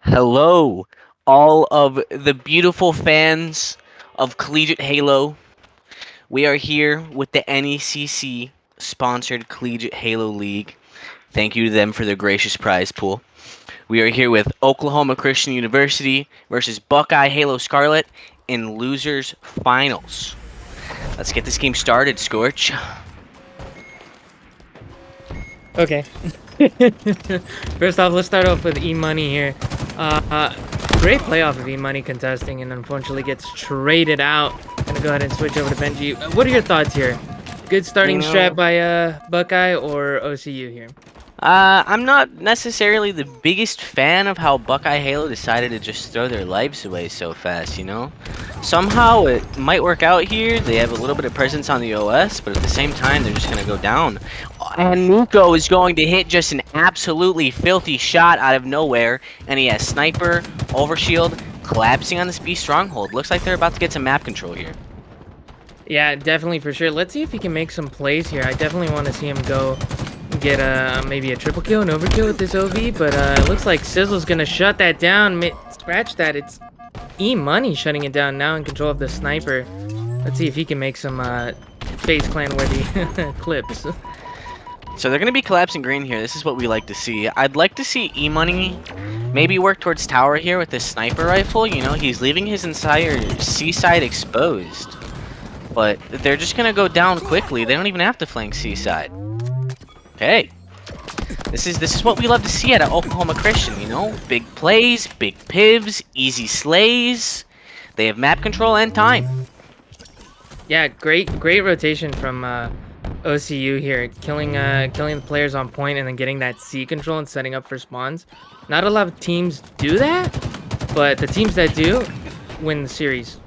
Hello, all of the beautiful fans of Collegiate Halo. We are here with the NECC sponsored Collegiate Halo League. Thank you to them for their gracious prize pool. We are here with Oklahoma Christian University versus Buckeye Halo Scarlet in losers finals. Let's get this game started, Scorch. Okay. First off, let's start off with E-Money here. Great playoff of E-Money contesting, and unfortunately gets traded out. Gonna go ahead and switch over to Benji. What are your thoughts here? Good starting strat by Buckeye or OCU here? I'm not necessarily the biggest fan of how Buckeye Halo decided to just throw their lives away so fast, you know? Somehow it might work out here. They have a little bit of presence on the OS, but at the same time, they're just going to go down. And Nico is going to hit just an absolutely filthy shot out of nowhere, and he has Sniper, Overshield, collapsing on this B Stronghold. Looks like they're about to get some map control here. Yeah, definitely for sure. Let's see if he can make some plays here. I definitely want to see him go get maybe a triple kill, an overkill with this OV, but it looks like Sizzle's gonna shut that down. Scratch that. It's E-Money shutting it down now in control of the Sniper. Let's see if he can make some FaZe Clan worthy clips. So they're going to be collapsing green here. This is what we like to see. I'd like to see E-Money maybe work towards tower here with this sniper rifle. You know, he's leaving his entire C side exposed. But they're just going to go down quickly. They don't even have to flank C side. Okay. This is what we love to see at Oklahoma Christian, you know? Big plays, big pivs, easy slays. They have map control and time. Yeah, great rotation from OCU here, killing the players on point and then getting that C control and setting up for spawns. Not a lot of teams do that, but the teams that do win the series.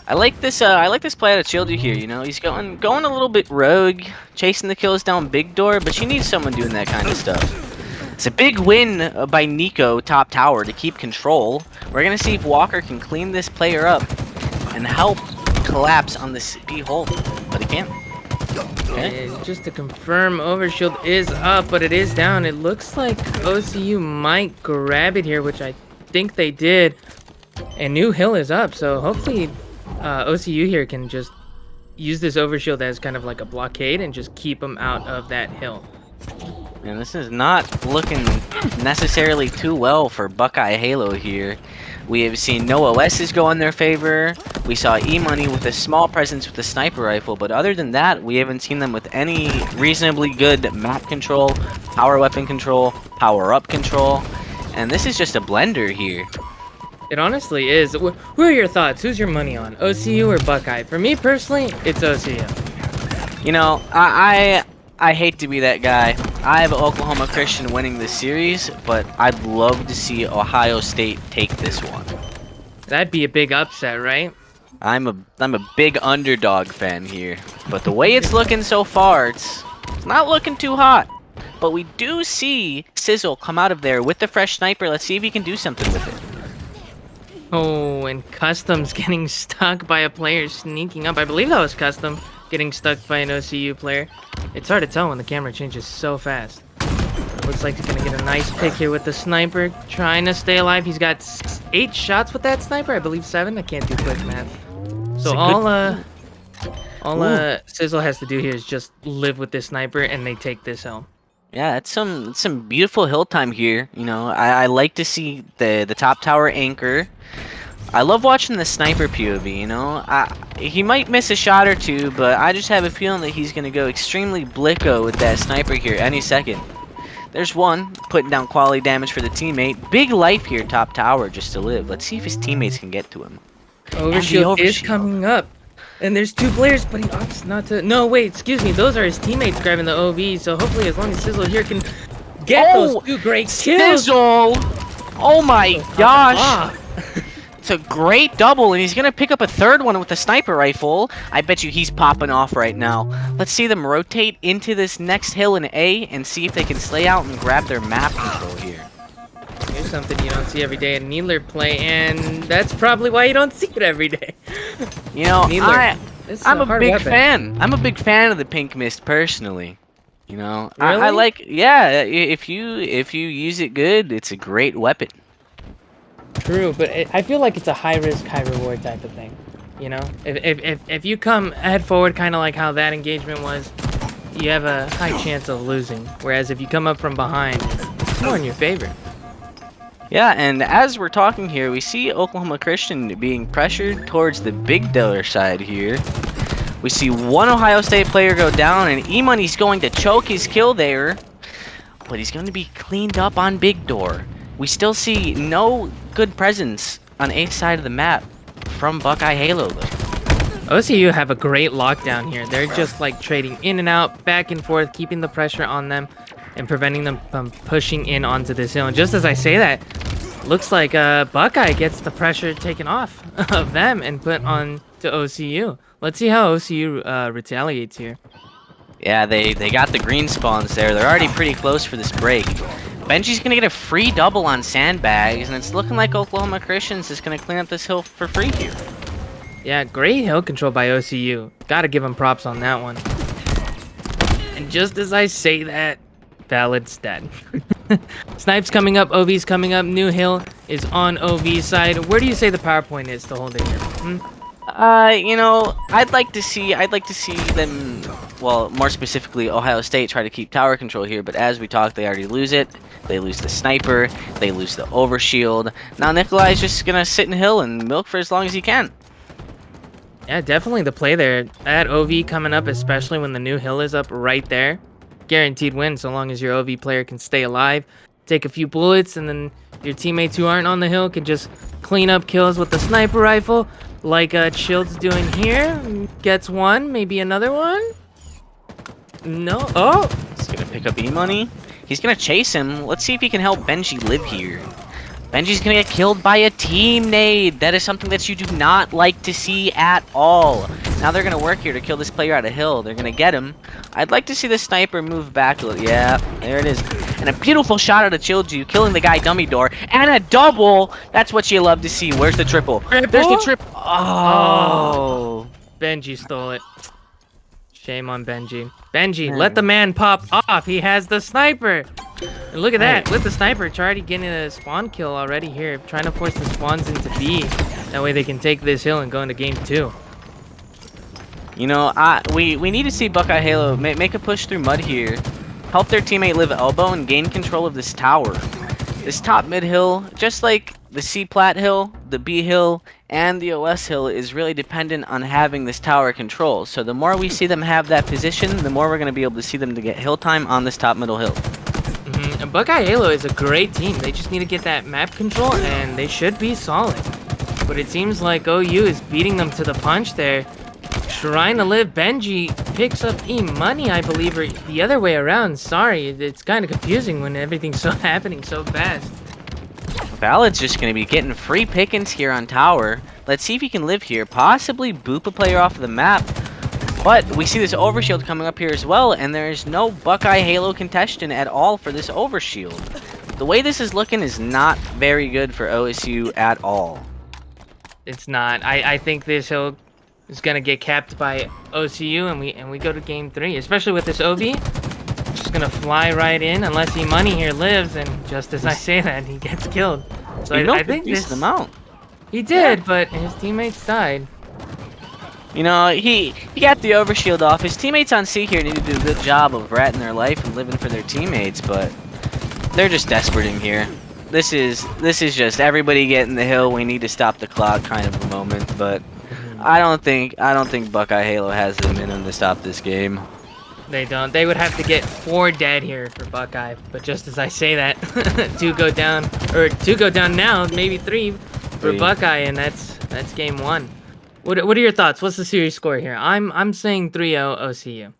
I like this play out of Childu here, you know. He's going a little bit rogue, chasing the kills down big door, but you need someone doing that kind of stuff. It's a big win by Nico top tower to keep control. We're gonna see if Walker can clean this player up and help collapse on this B hold, but he can't. Okay. And just to confirm, Overshield is up, but it is down. It looks like OCU might grab it here, which I think they did. And New Hill is up, so hopefully OCU here can just use this Overshield as kind of like a blockade and just keep them out of that hill. And this is not looking necessarily too well for Buckeye Halo here. We have seen no OSs go in their favor. We saw E-Money with a small presence with the sniper rifle, but other than that, we haven't seen them with any reasonably good map control, power weapon control, power-up control, and this is just a blender here. It honestly is. Who are your thoughts? Who's your money on, OCU or Buckeye? For me personally, it's OCU. You know, I I hate to be that guy. I have Oklahoma Christian winning this series, but I'd love to see Ohio State take this one. That'd be a big upset, right? I'm a big underdog fan here, but the way it's looking so far, it's not looking too hot. But we do see Sizzle come out of there with the fresh sniper. Let's see if he can do something with it. Oh, and Custom's getting stuck by a player sneaking up. I believe that was Custom getting stuck by an OCU player. It's hard to tell when the camera changes so fast. Looks like he's gonna get a nice pick here with the sniper, trying to stay alive. He's got 8 shots with that sniper, I believe 7. I can't do quick math. So all Sizzle has to do here is just live with this sniper, and they take this hill. Yeah, it's some beautiful hill time here. You know, I like to see the top tower anchor. I love watching the sniper POV, you know. He might miss a shot or two, but I just have a feeling that he's going to go extremely blicko with that sniper here any second. There's one, putting down quality damage for the teammate. Big life here, top tower, just to live. Let's see if his teammates can get to him. Overshield is coming up. And there's 2 players, but he opts not to... No, wait, excuse me. Those are his teammates grabbing the OV, so hopefully as long as Sizzle here can get those 2 great kills. Sizzle! Oh my gosh! It's a great double, and he's going to pick up a 3rd one with the sniper rifle. I bet you he's popping off right now. Let's see them rotate into this next hill in A and see if they can slay out and grab their map control here. Here's something you don't see every day in Needler play, and that's probably why you don't see it every day. You know, Needler, I'm a big fan. I'm a big fan of the Pink Mist personally. You know, really? I like, yeah, if you use it good, it's a great weapon. True, but I feel like it's a high risk, high reward type of thing. You know, if you come head forward, kind of like how that engagement was, you have a high chance of losing. Whereas if you come up from behind, it's more in your favor. Yeah, and as we're talking here, we see Oklahoma Christian being pressured towards the big dollar side here. We see one Ohio State player go down, and E-Money's going to choke his kill there, but he's going to be cleaned up on big door. We still see no good presence on A side of the map from Buckeye Halo, though. OCU have a great lockdown here. They're just like trading in and out, back and forth, keeping the pressure on them and preventing them from pushing in onto this hill. And just as I say that, looks like Buckeye gets the pressure taken off of them and put on to OCU. Let's see how OCU retaliates here. Yeah, they got the green spawns there. They're already pretty close for this break. Benji's going to get a free double on sandbags, and it's looking like Oklahoma Christians is going to clean up this hill for free here. Yeah, great hill control by OCU. Gotta give them props on that one. And just as I say that, valid stat. Snipes coming up, OV's coming up, New Hill is on OV's side. Where do you say the PowerPoint is to hold it here? You know, I'd like to see them, well, more specifically Ohio State try to keep tower control here, but as we talked, they already lose it. They lose the sniper, they lose the overshield. Now Nikolai's just gonna sit in hill and milk for as long as he can. Yeah, definitely the play there. That OV coming up, especially when the New Hill is up right there. Guaranteed win so long as your OV player can stay alive, take a few bullets, and then your teammates who aren't on the hill can just clean up kills with the sniper rifle, like Child's doing here. Gets one, maybe another one. No. Oh! He's gonna pick up E-Money. He's gonna chase him. Let's see if he can help Benji live here. Benji's gonna get killed by a team nade. That is something that you do not like to see at all. Now they're gonna work here to kill this player at a hill. They're gonna get him. I'd like to see the sniper move back a little. Yeah, there it is. And a beautiful shot out of Chillju, killing the guy dummy door. And a double! That's what you love to see. Where's the triple? Triple? There's the triple. Oh. Benji stole it. Shame on Benji. Benji, let the man pop off. He has the sniper. And look at that. With the sniper, Chardy getting a spawn kill already here. Trying to force the spawns into B. That way they can take this hill and go into game 2. You know, we need to see Buckeye Halo make a push through mud here. Help their teammate live elbow and gain control of this tower. This top mid hill, just like the C plat hill, the B hill, and the OS hill, is really dependent on having this tower control. So the more we see them have that position, the more we're going to be able to see them to get hill time on this top middle hill. And Buckeye Halo is a great team. They just need to get that map control, and they should be solid. But it seems like OU is beating them to the punch there. trying to live. Benji picks up E-Money, I believe, or the other way around. Sorry, it's kind of confusing when everything's so happening so fast. Valid's just going to be getting free pickings here on tower. Let's see if he can live here. Possibly boop a player off of the map. But we see this overshield coming up here as well, and there's no Buckeye Halo contestant at all for this overshield. The way this is looking is not very good for OSU at all. It's not. I think this hill is gonna get capped by OCU, and we go to game 3, especially with this OV. Just gonna fly right in unless E-Money here lives, and just as I say that, he gets killed. So I think this amount. He did, but his teammates died. You know, he got the overshield off. His teammates on C here need to do a good job of ratting their life and living for their teammates, but they're just desperate in here. This is just everybody get in the hill. We need to stop the clock kind of a moment, but I don't think Buckeye Halo has them in them to stop this game. They don't. They would have to get 4 dead here for Buckeye. But just as I say that, 2 go down, or 2 go down now, maybe 3 for Buckeye, and that's game 1. What are your thoughts? What's the series score here? I'm saying 3-0 OCU.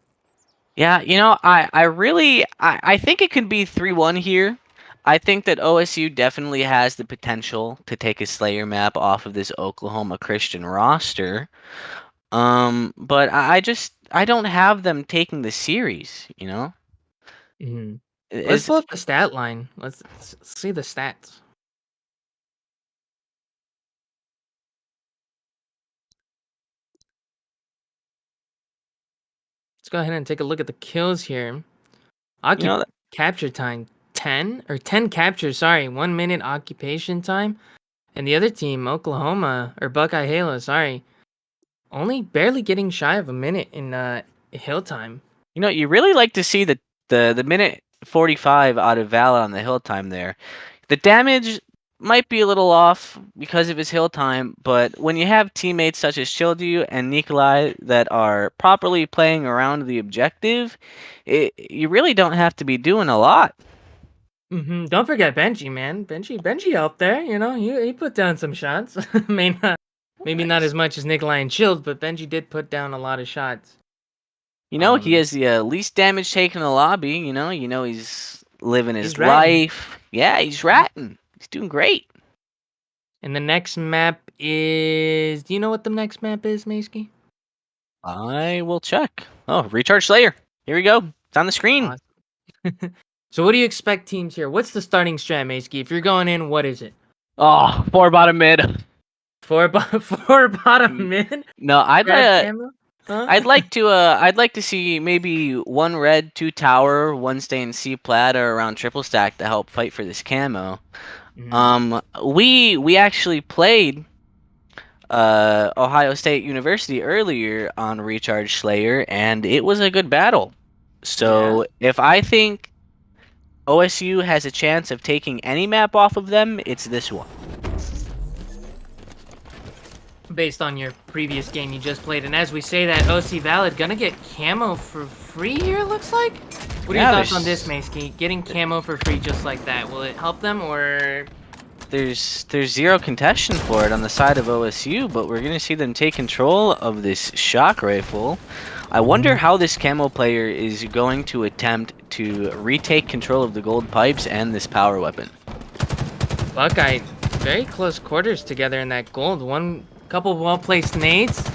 Yeah, you know, I think it could be 3-1 here. I think that OSU definitely has the potential to take a Slayer map off of this Oklahoma Christian roster. But I don't have them taking the series, you know? Let's pull up the stat line. Let's see the stats. Let's go ahead and take a look at the kills here. Capture time 10 captures, sorry, 1 minute occupation time. And the other team, Oklahoma or Buckeye Halo, sorry, only barely getting shy of a minute in hill time. You know, you really like to see the minute 45 out of Valid on the hill time there. The damage might be a little off because of his hill time, but when you have teammates such as Childu and Nikolai that are properly playing around the objective, you really don't have to be doing a lot. Don't forget Benji, man. Benji up there, you know, he put down some shots. Maybe not as much as Nikolai and Chilled, but Benji did put down a lot of shots. You know, he has the least damage taken in the lobby. You know, he's living his life. Yeah, he's ratting. He's doing great. And the next map is... Do you know what the next map is, Maisky? I will check. Oh, Recharge Slayer. Here we go. It's on the screen. Awesome. So what do you expect teams here? What's the starting strat, Maisky? If you're going in, what is it? Oh, 4 bottom mid. 4 bottom mid? No, I'd like to see maybe 1 red, 2 tower, 1 stay in C plat or around triple stack to help fight for this camo. We actually played Ohio State University earlier on Recharge Slayer, and it was a good battle. So if I think OSU has a chance of taking any map off of them, it's this one. Based on your previous game you just played, and as we say that, OC Valid gonna get camo for free here, looks like? What are your thoughts on this, Maisky? Getting camo for free just like that, will it help them, or...? There's 0 contention for it on the side of OSU, but we're gonna see them take control of this shock rifle. I wonder how this camo player is going to attempt to retake control of the gold pipes and this power weapon. Buckeye, very close quarters together in that gold. Couple well-placed nades,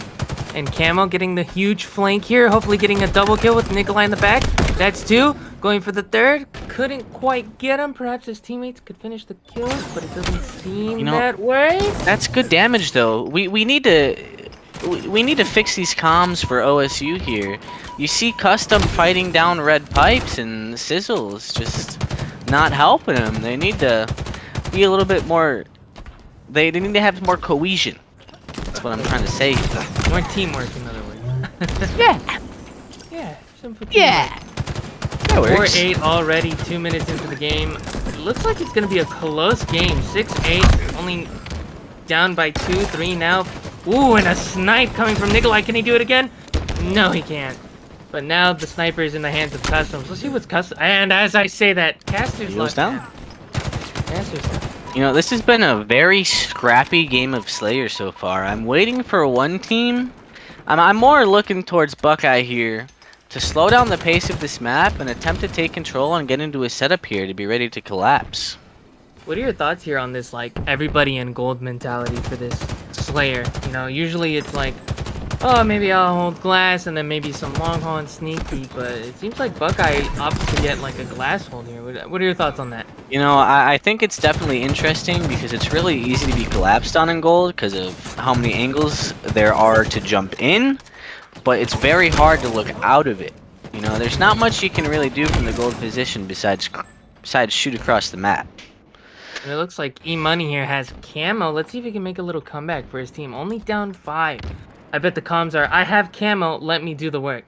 and Camo getting the huge flank here, hopefully getting a double kill with Nikolai in the back. That's 2, going for the 3rd, couldn't quite get him. Perhaps his teammates could finish the kills, but it doesn't seem that way. That's good damage though. We need to fix these comms for OSU here. You see Custom fighting down red pipes, and Sizzle's just not helping him. They need to be a little bit more, they need to have more cohesion. That's what I'm trying to say. More teamwork, in other words. Yeah. Simple teamwork. Yeah. That works. 4-8 already, 2 minutes into the game. It looks like it's going to be a close game. 6-8, only down by 2-3 now. Ooh, and a snipe coming from Nikolai. Can he do it again? No, he can't. But now the sniper is in the hands of Customs. Let's see what's Custom. And as I say that, Caster's goes down. Caster's down. You know, this has been a very scrappy game of Slayer so far. I'm waiting for one team I'm more looking towards Buckeye here to slow down the pace of this map and attempt to take control and get into a setup here to be ready to collapse. What are your thoughts here on this, like, everybody in gold mentality for this Slayer? You know, usually it's like, oh, maybe I'll hold glass and then maybe some long haul and sneaky, but it seems like Buckeye opts to get, like, a glass hold here. What are your thoughts on that? You know, I think it's definitely interesting because it's really easy to be collapsed on in gold because of how many angles there are to jump in, but it's very hard to look out of it. You know, there's not much you can really do from the gold position besides shoot across the map. And it looks like E-Money here has camo. Let's see if he can make a little comeback for his team. Only down 5. I bet the comms are, I have camo, let me do the work.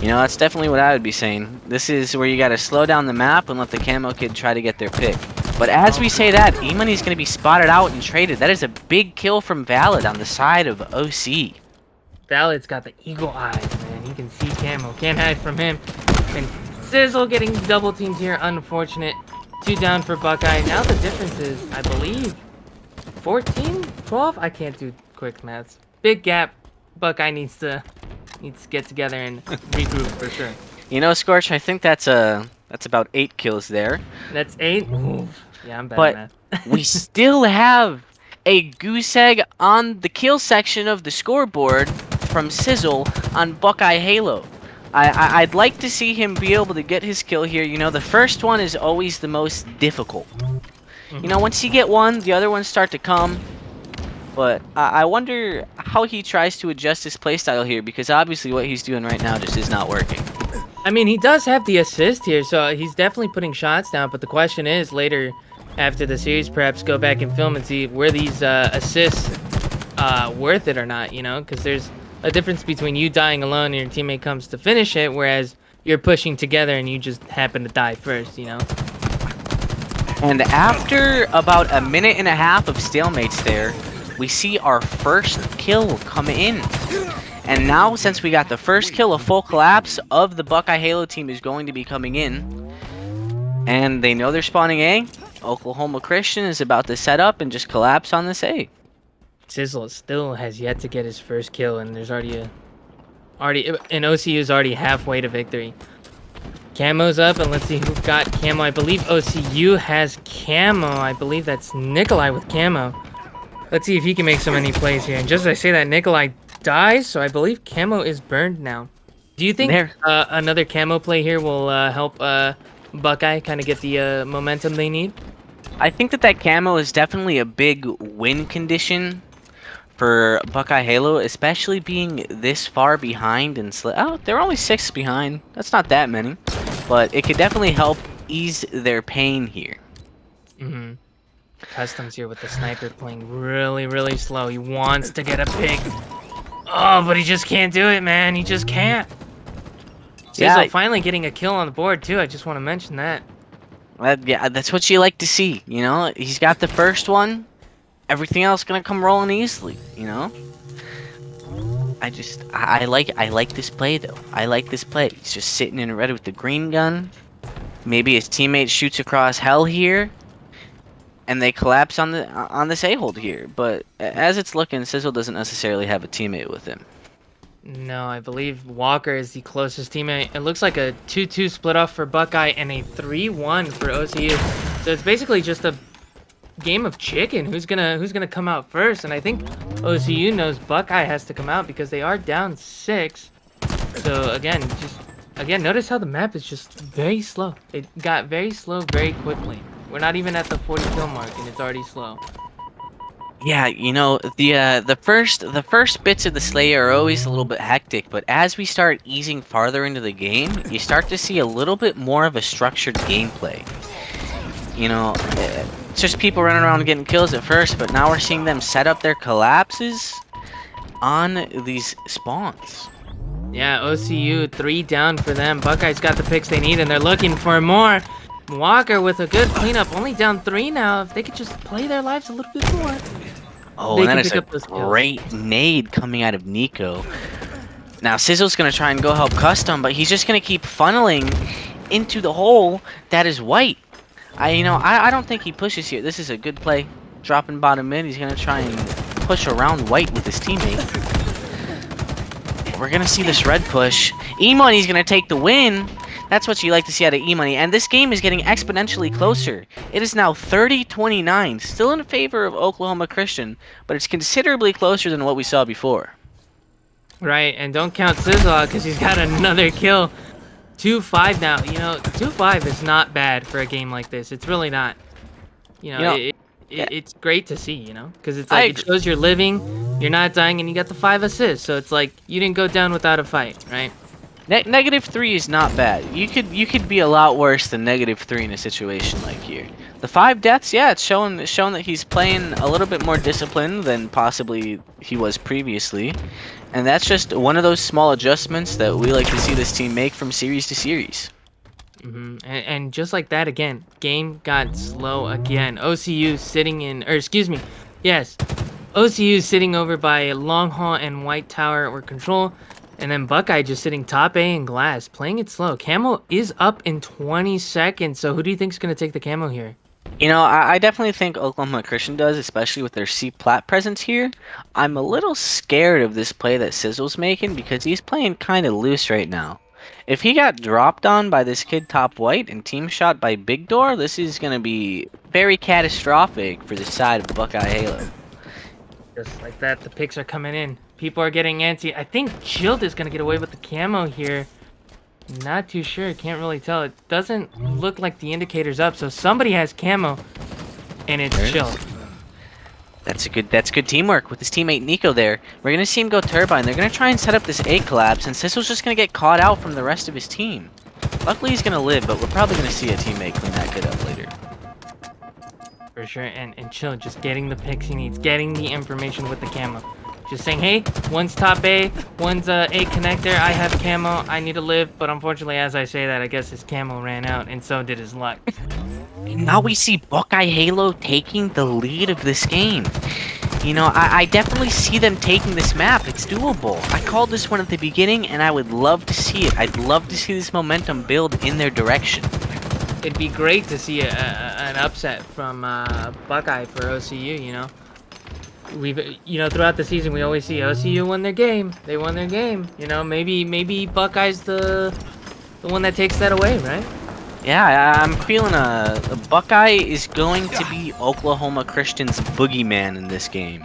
You know, that's definitely what I would be saying. This is where you gotta slow down the map and let the camo kid try to get their pick. But as we say that, E-Money's gonna be spotted out and traded. That is a big kill from Valid on the side of OC. Valid's got the eagle eyes, man. He can see camo. Can't hide from him. And Sizzle getting double teamed here. Unfortunate. 2 down for Buckeye. Now the difference is, I believe, 14? 12? I can't do quick maths. Big gap. Buckeye needs to get together and regroup for sure. You know, Scorch, I think that's about 8 kills there. That's 8? Oof. Yeah, I'm bad But at math. we still have a goose egg on the kill section of the scoreboard from Sizzle on Buckeye Halo. I'd like to see him be able to get his kill here. You know, the first one is always the most difficult. You know, once you get one, the other ones start to come. But I wonder how he tries to adjust his playstyle here, because obviously what he's doing right now just is not working. I mean, he does have the assist here, so he's definitely putting shots down. But the question is, later after the series, perhaps go back and film and see were these assists worth it or not, you know? Because there's a difference between you dying alone and your teammate comes to finish it, whereas you're pushing together and you just happen to die first, you know? And after about a minute and a half of stalemates there, we see our first kill come in. And now, since we got the first kill, a full collapse of the Buckeye Halo team is going to be coming in. And they know they're spawning A. Oklahoma Christian is about to set up and just collapse on this A. Sizzle still has yet to get his first kill, and there's and OCU is already halfway to victory. Camo's up, and let's see who got camo. I believe OCU has camo. I believe that's Nikolai with camo. Let's see if he can make so many plays here. And just as I say that, Nikolai dies, so I believe camo is burned now. Do you think another camo play here will help Buckeye kind of get the momentum they need? I think that camo is definitely a big win condition for Buckeye Halo, especially being this far behind and they're only 6 behind. That's not that many, but it could definitely help ease their pain here. Mm-hmm. Customs here with the sniper playing really, really slow. He wants to get a pick. Oh, but he just can't do it, man. He just can't. Sizzle finally getting a kill on the board, too. I just want to mention that. Yeah, that's what you like to see, you know? He's got the first one. Everything else gonna come rolling easily, you know? I like this play, though. I like this play. He's just sitting in red with the green gun. Maybe his teammate shoots across hell here, and they collapse on this A-hold here. But as it's looking, Sizzle doesn't necessarily have a teammate with him. No, I believe Walker is the closest teammate. It looks like a 2-2 split off for Buckeye and a 3-1 for OCU. So it's basically just a game of chicken. Who's gonna come out first? And I think OCU knows Buckeye has to come out because they are down 6. So again, notice how the map is just very slow. It got very slow very quickly. We're not even at the 40 kill mark and it's already slow. Yeah, you know, the first bits of the Slayer are always a little bit hectic, but as we start easing farther into the game, you start to see a little bit more of a structured gameplay. You know, it's just people running around getting kills at first, but now we're seeing them set up their collapses on these spawns. Yeah, OCU 3 down for them. Buckeye's got the picks they need, and they're looking for more. Walker with a good cleanup, only down 3 now. If they could just play their lives a little bit more. Oh, and that is a great nade coming out of Nico. Now, Sizzle's going to try and go help Custom, but he's just going to keep funneling into the hole that is white. I don't think he pushes here. This is a good play. Dropping bottom mid. He's going to try and push around white with his teammate. we're gonna see this red push. E-Money's gonna take the win. That's what you like to see out of E-Money. And this game is getting exponentially closer. It is now 30-29, still in favor of Oklahoma Christian, but it's considerably closer than what we saw before. Right, and don't count Sizzle out because he's got another kill. 2-5 now. You know, 2-5 is not bad for a game like this. It's really not. It's great to see, you know, because it's like it shows you're living, you're not dying, and you got the 5 assists. So it's like you didn't go down without a fight, right? -3 is not bad. You could be a lot worse than -3 in a situation like here. The 5 deaths, yeah, it's shown that he's playing a little bit more disciplined than possibly he was previously, and that's just one of those small adjustments that we like to see this team make from series to series. And just like that again, game got slow again. OCU sitting in, or excuse me, yes, OCU sitting over by Long Haul and White Tower or Control. And then Buckeye just sitting top A in Glass, playing it slow. Camo is up in 20 seconds, so who do you think is going to take the camo here? You know, I definitely think Oklahoma Christian does, especially with their C-Plat presence here. I'm a little scared of this play that Sizzle's making because he's playing kind of loose right now. If he got dropped on by this kid top white and team shot by Big Door, this is going to be very catastrophic for the side of Buckeye Halo. Just like that, the picks are coming in. People are getting antsy. I think Chilled is going to get away with the camo here. Not too sure. Can't really tell. It doesn't look like the indicator's up, so somebody has camo, and it's Chilled. That's good teamwork with his teammate Nico there. We're going to see him go Turbine. They're going to try and set up this A collapse, and Sizzle's just going to get caught out from the rest of his team. Luckily, he's going to live, but we're probably going to see a teammate clean that kid up later. For sure, and Chill just getting the picks he needs, getting the information with the camo. Just saying, hey, one's top A, one's A connector, I have camo, I need to live, but unfortunately, as I say that, I guess his camo ran out, and so did his luck. Now we see Buckeye Halo taking the lead of this game. You know, I definitely see them taking this map. It's doable. I called this one at the beginning, and I would love to see it. I'd love to see this momentum build in their direction. It'd be great to see an upset from Buckeye for OCU, you know. Throughout the season, we always see OCU win their game. They won their game. You know, maybe Buckeye's the one that takes that away, right? Yeah, I'm feeling a Buckeye is going to be Oklahoma Christian's boogeyman in this game.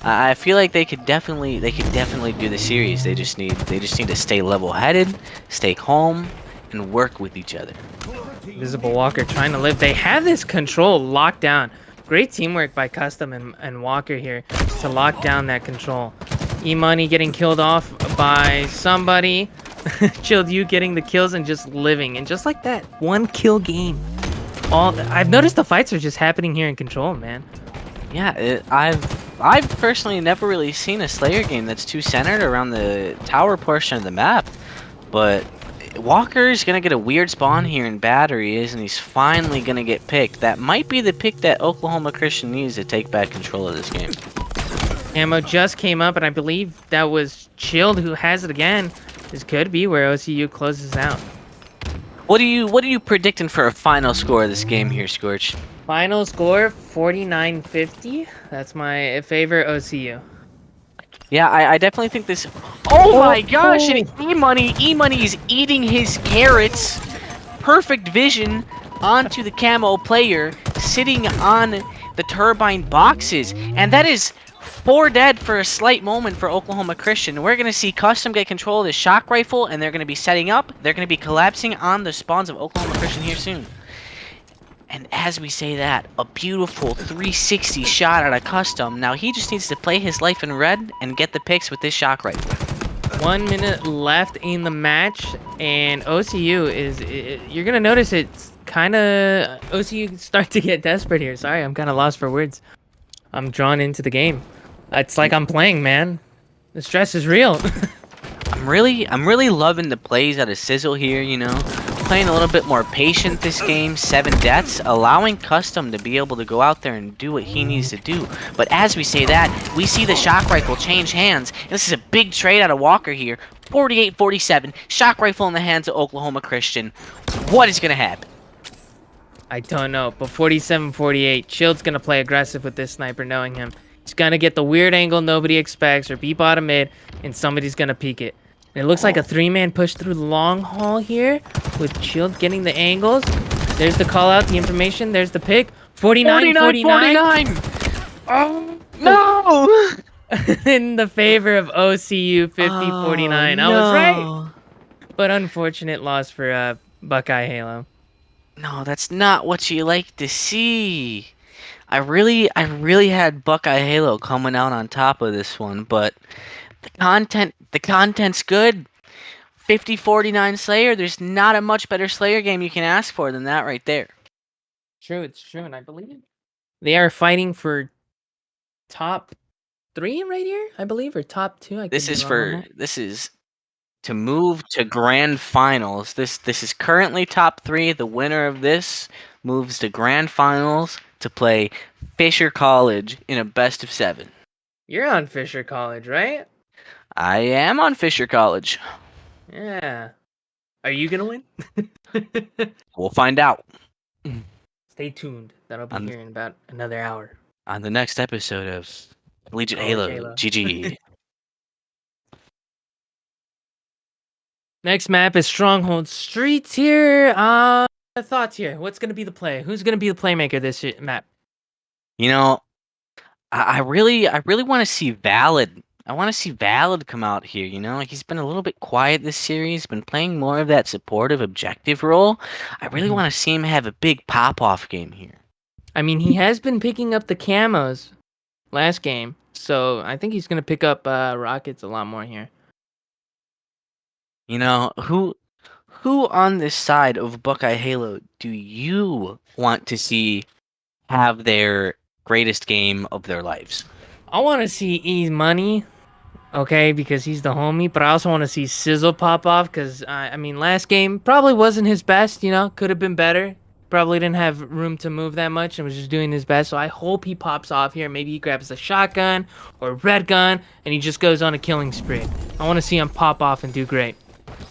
I feel like they could definitely do the series. They just need to stay level-headed, stay calm, and work with each other. Visible Walker trying to live. They have this control locked down. Great teamwork by Custom and Walker here to lock down that control. E-Money getting killed off by somebody. Chilled you getting the kills and just living. And just like that, 1 kill game. I've noticed the fights are just happening here in Control, man. Yeah, I've personally never really seen a Slayer game that's too centered around the tower portion of the map. But Walker's gonna get a weird spawn here in Battery, and he's finally gonna get picked. That might be the pick that Oklahoma Christian needs to take back control of this game. Ammo just came up, and I believe that was Chilled who has it again. This could be where OCU closes out. What are you predicting for a final score of this game here, Scorch? Final score 49-50. That's my favorite OCU. Yeah, I definitely think this. Oh my gosh! And E-Money is eating his carrots. Perfect vision onto the camo player, sitting on the turbine boxes, and that is 4 dead for a slight moment for Oklahoma Christian. We're gonna see Custom get control of the shock rifle, and they're gonna be setting up. They're gonna be collapsing on the spawns of Oklahoma Christian here soon. And as we say that, a beautiful 360 shot out of Custom. Now he just needs to play his life in red and get the picks with this shock rifle. 1 minute left in the match, and OCU you're gonna notice it's kind of OCU start to get desperate here. Sorry, I'm kind of lost for words. I'm drawn into the game. It's like I'm playing, man. The stress is real. I'm really loving the plays out of Sizzle here, you know. Playing a little bit more patient this game, 7 deaths, allowing Custom to be able to go out there and do what he needs to do. But as we say that, we see the shock rifle change hands, and this is a big trade out of Walker here. 48-47, shock rifle in the hands of Oklahoma Christian. What is gonna happen? I don't know, but 47-48, Chilled's gonna play aggressive with this sniper, knowing him. He's gonna get the weird angle nobody expects, or be bottom mid, and somebody's gonna peek it. It looks like a 3-man push through the long haul here with Shield getting the angles. There's the call out, the information. There's the pick. 49. Oh, no! In the favor of OCU 50-49. I was right. But unfortunate loss for Buckeye Halo. No, that's not what you like to see. I really had Buckeye Halo coming out on top of this one, but the content's good. 50-49 Slayer, there's not a much better Slayer game you can ask for than that right there. True, it's true, and I believe they are fighting for top 3 right here, I believe, or top 2. This is to move to grand finals. This is currently top 3. The winner of this moves to grand finals to play Fisher College in a best of 7. You're on Fisher College, right? I am on Fisher College. Yeah. Are you gonna win? We'll find out. Stay tuned. That'll be here in about another hour. On the next episode of Collegiate Halo. GG. Next map is Stronghold Streets here. Thoughts here. What's gonna be the play? Who's gonna be the playmaker this map? You know, I really want to see Valid. I want to see Valid come out here, you know? He's been a little bit quiet this series, been playing more of that supportive objective role. I really want to see him have a big pop-off game here. I mean, he has been picking up the camos last game, so I think he's going to pick up rockets a lot more here. You know, who on this side of Buckeye Halo do you want to see have their greatest game of their lives? I want to see E Money. Okay, because he's the homie, but I also want to see Sizzle pop off because, I mean, last game probably wasn't his best, you know, could have been better. Probably didn't have room to move that much and was just doing his best, so I hope he pops off here. Maybe he grabs a shotgun or red gun and he just goes on a killing spree. I want to see him pop off and do great.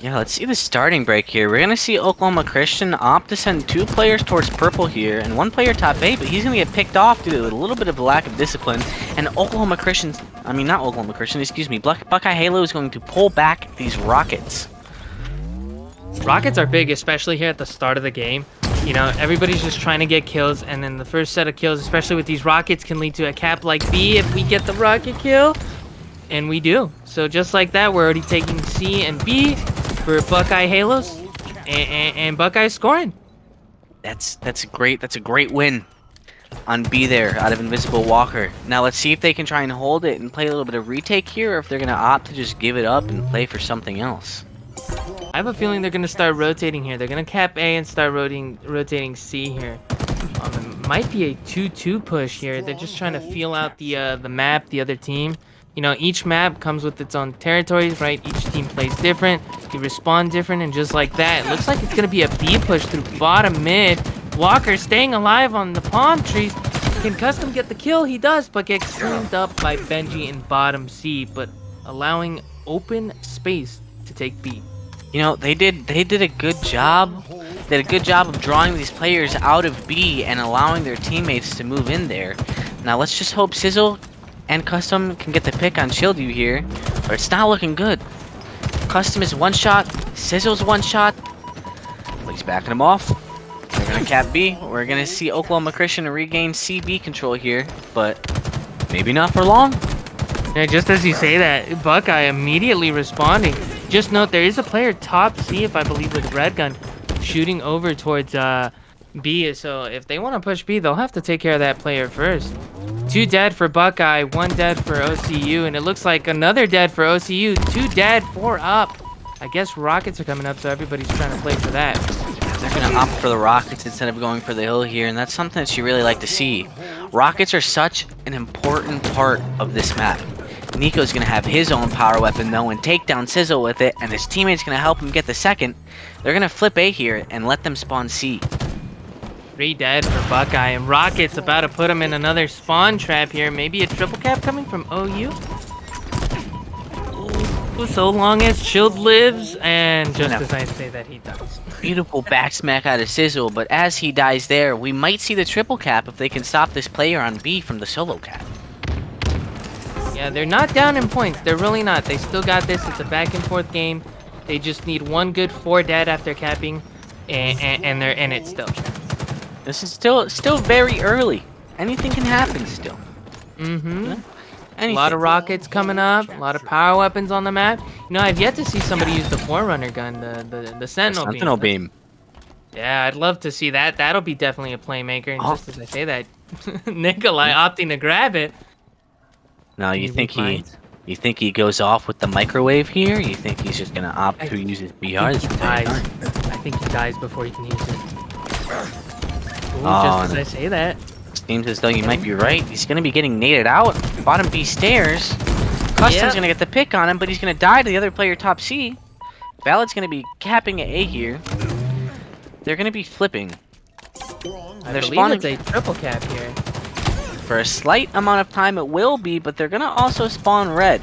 Yeah, let's see the starting break here. We're going to see Oklahoma Christian opt to send 2 players towards purple here and 1 player top 8, but he's going to get picked off due to a little bit of lack of discipline. And Oklahoma Christian, Buckeye Halo is going to pull back these rockets. Rockets are big, especially here at the start of the game. You know, everybody's just trying to get kills, and then the first set of kills, especially with these rockets, can lead to a cap like B if we get the rocket kill. And we do. So just like that, we're already taking C and B for Buckeye Halos, and Buckeye scoring. That's a great win on B there out of Invisible Walker. Now let's see if they can try and hold it and play a little bit of retake here, or if they're gonna opt to just give it up and play for something else. I have a feeling they're gonna start rotating here. They're gonna cap A and start rotating C here. It might be a 2-2 push here. They're just trying to feel out the map, the other team. You know, each map comes with its own territories, right? Each team plays different. You respawn different, and just like that, it looks like it's going to be a B push through bottom mid. Walker staying alive on the palm trees. Can Custom get the kill? He does, but gets cleaned up by Benji in bottom C, but allowing open space to take B. You know, they did a good job. They did a good job of drawing these players out of B and allowing their teammates to move in there. Now let's just hope Sizzle and Custom can get the pick on Shield U here, but it's not looking good. Custom is 1 shot, Sizzle's 1 shot, but he's backing him off. They're gonna cap B. We're gonna see Oklahoma Christian regain CB control here, but maybe not for long. Yeah, just as you say that, Buckeye immediately responding. Just note there is a player top C, if I believe, with red gun, shooting over towards B. So if they want to push B, they'll have to take care of that player first. 2 dead for Buckeye, 1 dead for OCU, and it looks like another dead for OCU. 2 dead, 4 up. I guess rockets are coming up, so everybody's trying to play for that. They're going to opt for the rockets instead of going for the hill here, and that's something that you really like to see. Rockets are such an important part of this map. Nico's going to have his own power weapon, though, and take down Sizzle with it, and his teammate's going to help him get the second. They're going to flip A here and let them spawn C. 3 dead for Buckeye, and Rocket's about to put him in another spawn trap here. Maybe a triple cap coming from OU? Ooh, so long as Shield lives, and just as I say that, he dies. Beautiful back smack out of Sizzle, but as he dies there, we might see the triple cap if they can stop this player on B from the solo cap. Yeah, they're not down in points. They're really not. They still got this. It's a back and forth game. They just need one good 4 dead after capping, and they're in it still. This is still very early. Anything can happen still. Mm-hmm. Yeah. A lot of rockets coming up. A lot of power weapons on the map. You know, I've yet to see somebody use the Forerunner gun, the Sentinel beam. Sentinel beam. Yeah, I'd love to see that. That'll be definitely a playmaker. And just as I say that, Nikolai opting to grab it. Now you think he goes off with the microwave here? You think he's just gonna opt to use his BR? I think he dies before he can use it. Ooh, Oh, just as I say that. Seems as though you might be right. He's gonna be getting naded out. Bottom B stairs. Custom's Yep. gonna get the pick on him, but he's gonna die to the other player top C. Valid's gonna be capping at A here. They're gonna be flipping. I They're believe spawning it's a triple cap here. for a slight amount of time. It will be, but they're gonna also spawn red.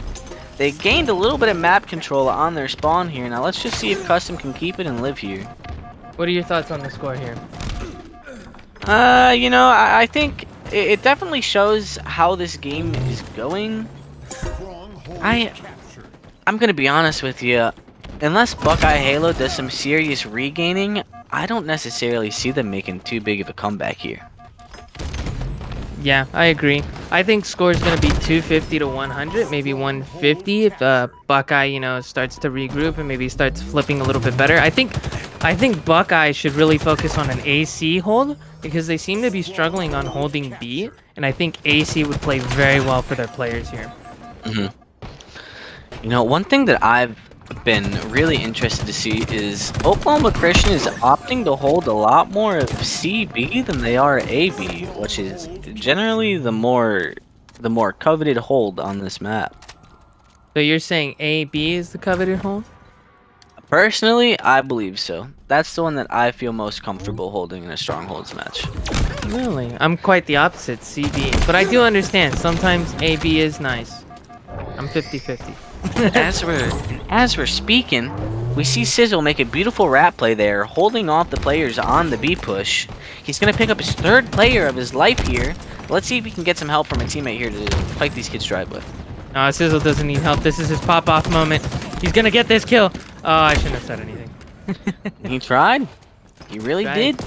They gained a little bit of map control on their spawn here. Now let's just see if Custom can keep it and live here. What are your thoughts on the score here? You know, I think it definitely shows how this game is going. I'm gonna be honest with you. Unless Buckeye Halo does some serious regaining, I don't necessarily see them making too big of a comeback here. Yeah, I agree. I think score is going to be 250 to 100, maybe 150 if Buckeye, you know, starts to regroup and maybe starts flipping a little bit better. I think Buckeye should really focus on an AC hold because they seem to be struggling on holding B, and I think AC would play very well for their players here. You know, one thing that I've been really interested to see is Oklahoma Christian is opting to hold a lot more of CB than they are AB, which is generally the more coveted hold on this map. So you're saying AB is the coveted hold? Personally, I believe so. That's the one that I feel most comfortable holding in a strongholds match. Really? I'm quite the opposite, CB. But I do understand, sometimes AB is nice. I'm 50-50. As we're speaking, we see Sizzle make a beautiful rat play there, holding off the players on the B push. He's gonna pick up his 3rd player of his life here. Let's see if he can get some help from a teammate here to fight these kids drive with. No, Sizzle doesn't need help. This is his pop-off moment. He's gonna get this kill. Oh, I shouldn't have said anything. He tried. He really Tried. did.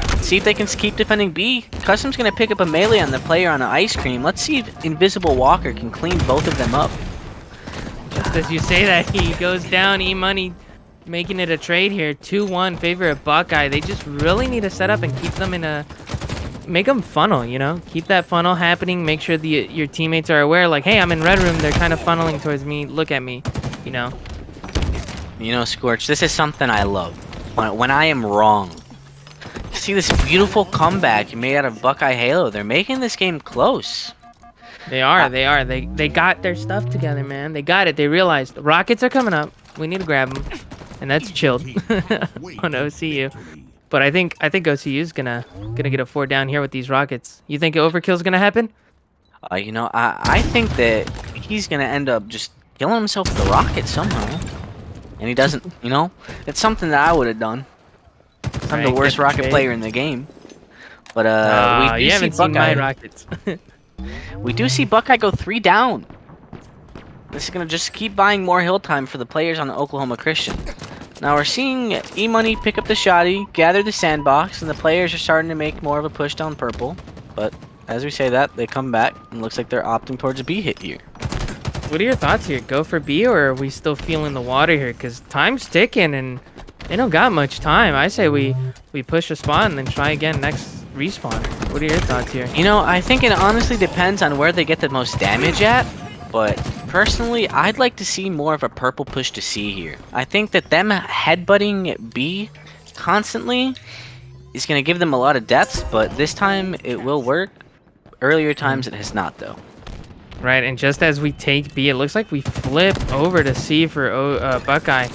Let's see if they can keep defending B. Custom's gonna pick up a melee on the player on the ice cream. Let's see if Invisible Walker can clean both of them up. Just as you say that, he goes down. E-Money making it a trade here. 2-1 favor of Buckeye. They just really need to set up and keep them in a... Make them funnel, you know? Keep that funnel happening. Make sure your teammates are aware, like, hey, I'm in red room. They're kind of funneling towards me. Look at me, you know? You know, Scorch, this is something I love. When I am wrong. See this beautiful comeback made out of Buckeye Halo. They're making this game close. They are. They got their stuff together, man. They got it. They realized the rockets are coming up. We need to grab them, and that's chilled on OCU. But I think OCU is gonna get a 4 down here with these rockets. You think overkill's gonna happen? You know, I think that he's gonna end up just killing himself with the rocket somehow, and he doesn't. You know, it's something that I would have done. I'm Right, the worst good rocket trade. player in the game, but we do you see haven't seen my Buckeye. rockets. We do see Buckeye go 3 down. This is gonna just keep buying more hill time for the players on the Oklahoma Christian. Now we're seeing E-Money pick up the shotty, gather the sandbox, and the players are starting to make more of a push down purple. But as we say that, they come back, and it looks like they're opting towards a B hit here. What are your thoughts here? Go for B, or are we still feeling the water here? Because time's ticking, and they don't got much time. I say we push a spawn and then try again next respawn. What are your thoughts here? You know, I think it honestly depends on where they get the most damage at, but personally, I'd like to see more of a purple push to C here. I think that them headbutting B constantly is going to give them a lot of deaths, but this time it will work. Earlier times it has not, though. Right, and just as we take B, it looks like we flip over to C for Buckeye.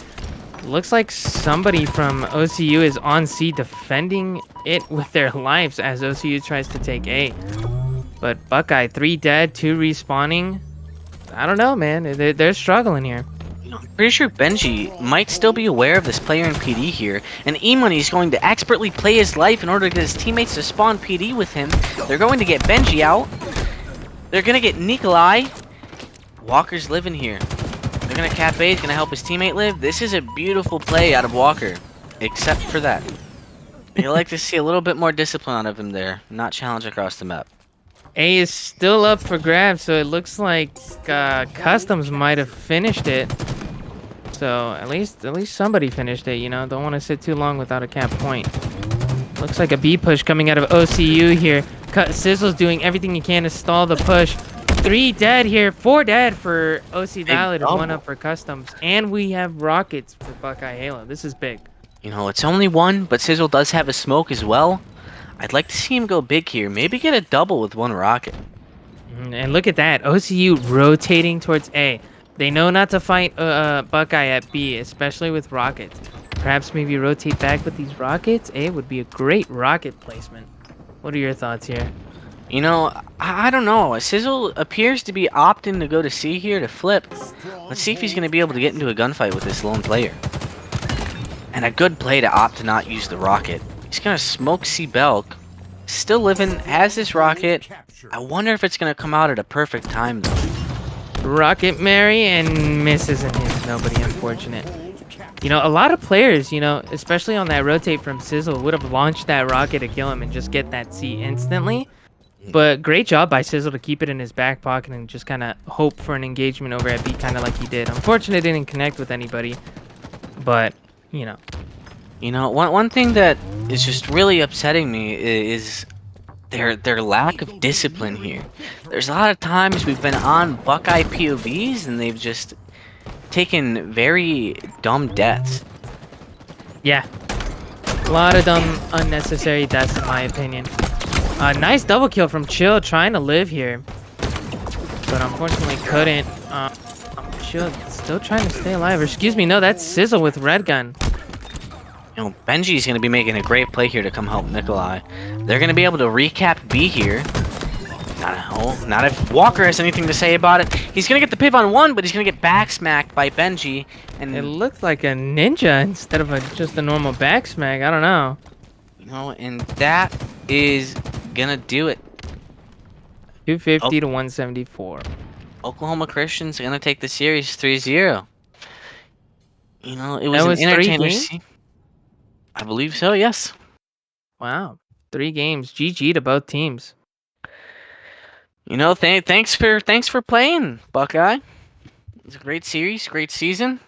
Looks like somebody from OCU is on C defending it with their lives as OCU tries to take A. But Buckeye, 3 dead, 2 respawning. I don't know, man. They're struggling here. I'm pretty sure Benji might still be aware of this player in PD here, and E-Money is going to expertly play his life in order to get his teammates to spawn PD with him. They're going to get Benji out. They're going to get Nikolai. Walker's living here. They're gonna cap A. He's gonna help his teammate live. This is a beautiful play out of Walker, except for that. You like to see a little bit more discipline out of him there, not challenge across the map. A is still up for grabs, so it looks like Customs might have finished it. So at least somebody finished it, you know. Don't want to sit too long without a cap point. Looks like a B push coming out of OCU here. Sizzle's doing everything he can to stall the push. 3 dead here, 4 dead for OC Valid, and 1 up for Customs. And we have rockets for Buckeye Halo. This is big. You know, it's only 1, but Sizzle does have a smoke as well. I'd like to see him go big here. Maybe get a double with 1 rocket. And look at that. OCU rotating towards A. They know not to fight Buckeye at B, especially with rockets. Perhaps maybe rotate back with these rockets. A would be a great rocket placement. What are your thoughts here? You know, I don't know. Sizzle appears to be opting to go to C here to flip. Let's see if he's going to be able to get into a gunfight with this lone player. And a good play to opt to not use the rocket. He's going to smoke C Belk. Still living, has this rocket. I wonder if it's going to come out at a perfect time, though. Rocket Mary and misses and hits nobody, unfortunate. You know, a lot of players, you know, especially on that rotate from Sizzle, would have launched that rocket to kill him and just get that C instantly. But great job by Sizzle to keep it in his back pocket and just kind of hope for an engagement over at B, kind of like he did. Unfortunately, didn't connect with anybody, but, you know. You know, one thing that is just really upsetting me is their lack of discipline here. There's a lot of times we've been on Buckeye POVs and they've just taken very dumb deaths. Yeah. A lot of dumb, unnecessary deaths, in my opinion. Nice double kill from Chill, trying to live here. But unfortunately couldn't. Chill still trying to stay alive. Or excuse me, no, that's Sizzle with Red Gun. You know, Benji's going to be making a great play here to come help Nikolai. They're going to be able to recap B here. Not if Walker has anything to say about it. He's going to get the piv on 1, but he's going to get back smacked by Benji. And it looked like a ninja instead of just a normal back smack. I don't know. You know, and that is going to do it. 250 to 174. Oklahoma Christian's going to take the series 3-0. You know, it was, That was an 3 entertainer. games? I believe so, yes. Wow. 3 games. GG to both teams. You know, thanks for playing, Buckeye. It's a great series, great season.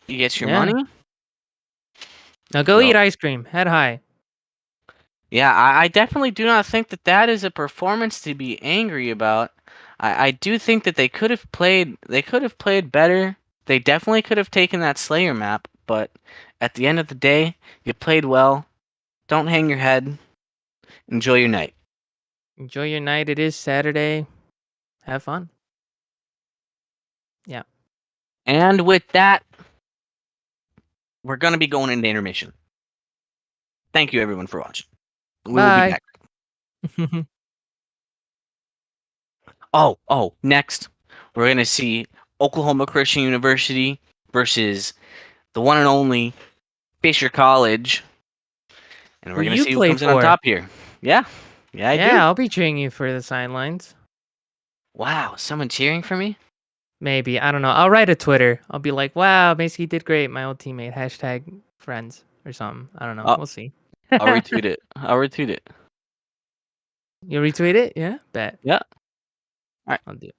You get your money. Now go eat ice cream. Head high. Yeah, I definitely do not think that is a performance to be angry about. I do think that they could have played better. They definitely could have taken that Slayer map, but at the end of the day, you played well. Don't hang your head. Enjoy your night. Enjoy your night. It is Saturday. Have fun. Yeah. And with that, we're going to be going into intermission. Thank you, everyone, for watching. We will be back. Next, we're going to see Oklahoma Christian University versus the one and only Fisher College. And we're going to see who comes in on top here. Yeah. Yeah, I do. I'll be cheering you for the sidelines. Wow, someone cheering for me? Maybe. I don't know. I'll write a Twitter. I'll be like, wow, Macy did great. My old teammate. Hashtag friends or something. I don't know. We'll see. I'll retweet it. You'll retweet it? Yeah? Bet. Yeah. All right. I'll do it.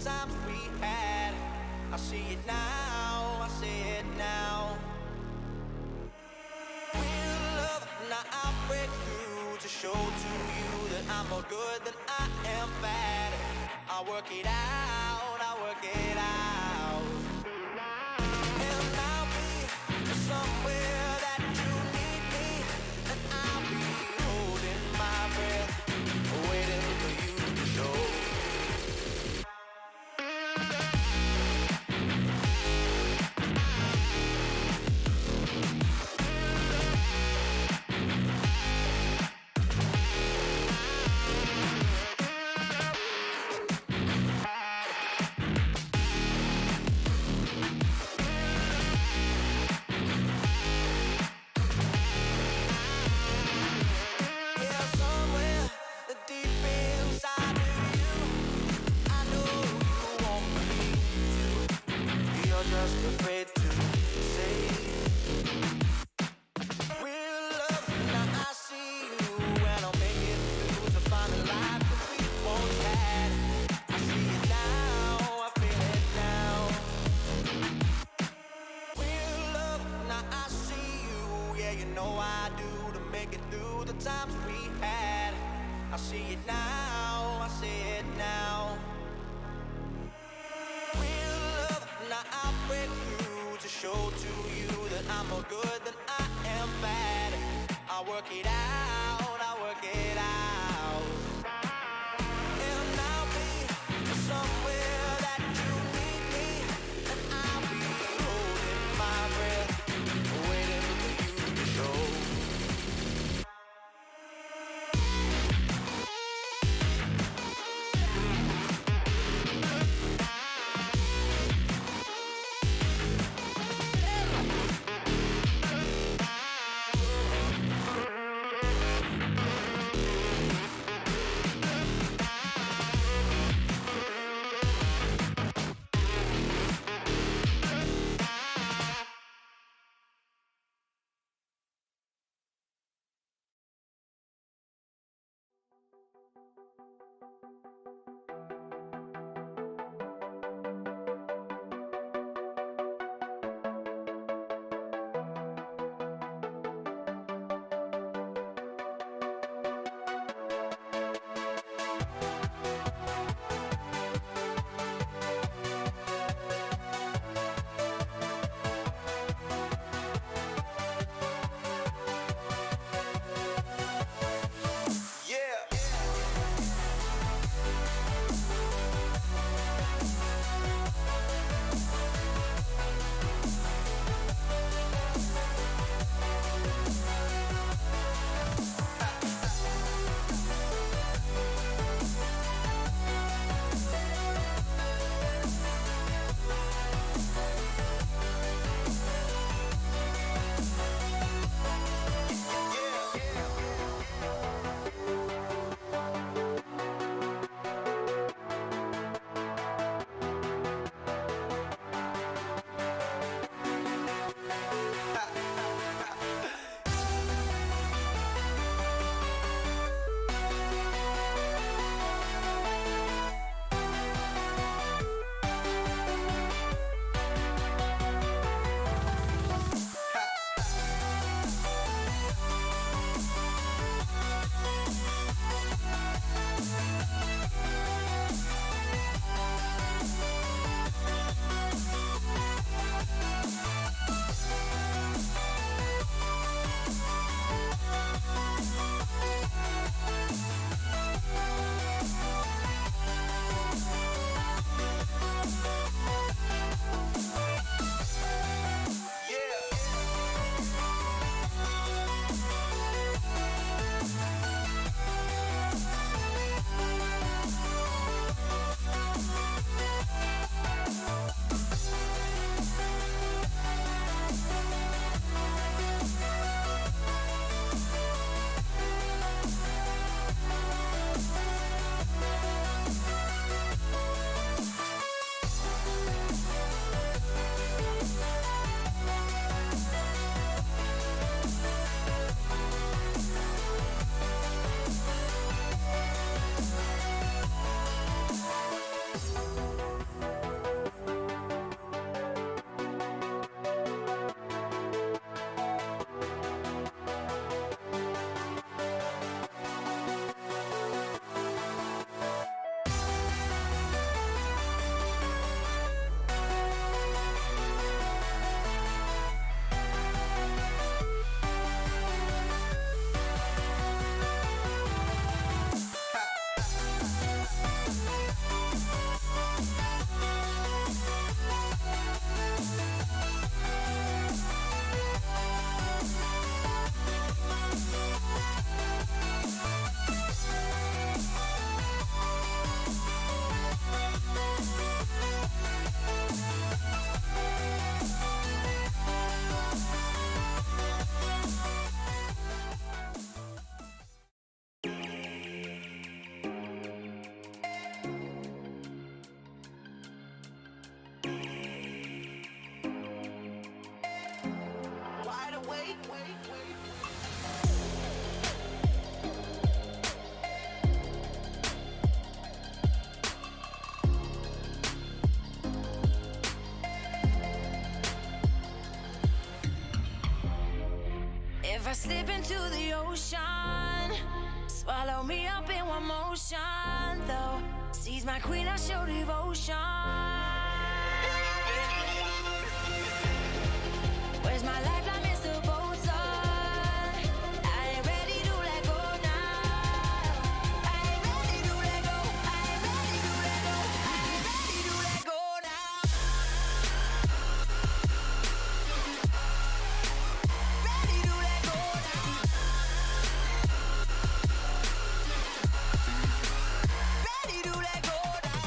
times we had. I see it now, I see it now. Real love, now I'll break through to show to you that I'm more good than I am bad. I'll work it out, I'll work it out. And I'll be somewhere that you need me, and I'll be holding my breath, waiting for you to show. Afraid to say real love, now I see you, and I'll make it through to find a life that we once had. I see it now, I feel it now. Real love, now I see you, yeah, you know I do, to make it through the times we had. I see it now, I see it now. Now I'll break through to show to you that I'm more good than I am bad. I'll work it out, I'll work it out. And I'll be somewhere that you need me, and I'll be holding my breath, waiting for you to show. I slip into the ocean, swallow me up in one motion. Though sees my queen, I show devotion. Where's my lifeline, Mr. Bolton? I ain't ready to let go now. I ain't ready to let go. I ain't ready to let go. I ain't ready to let go now. Ready to let go now. Ready to let go now.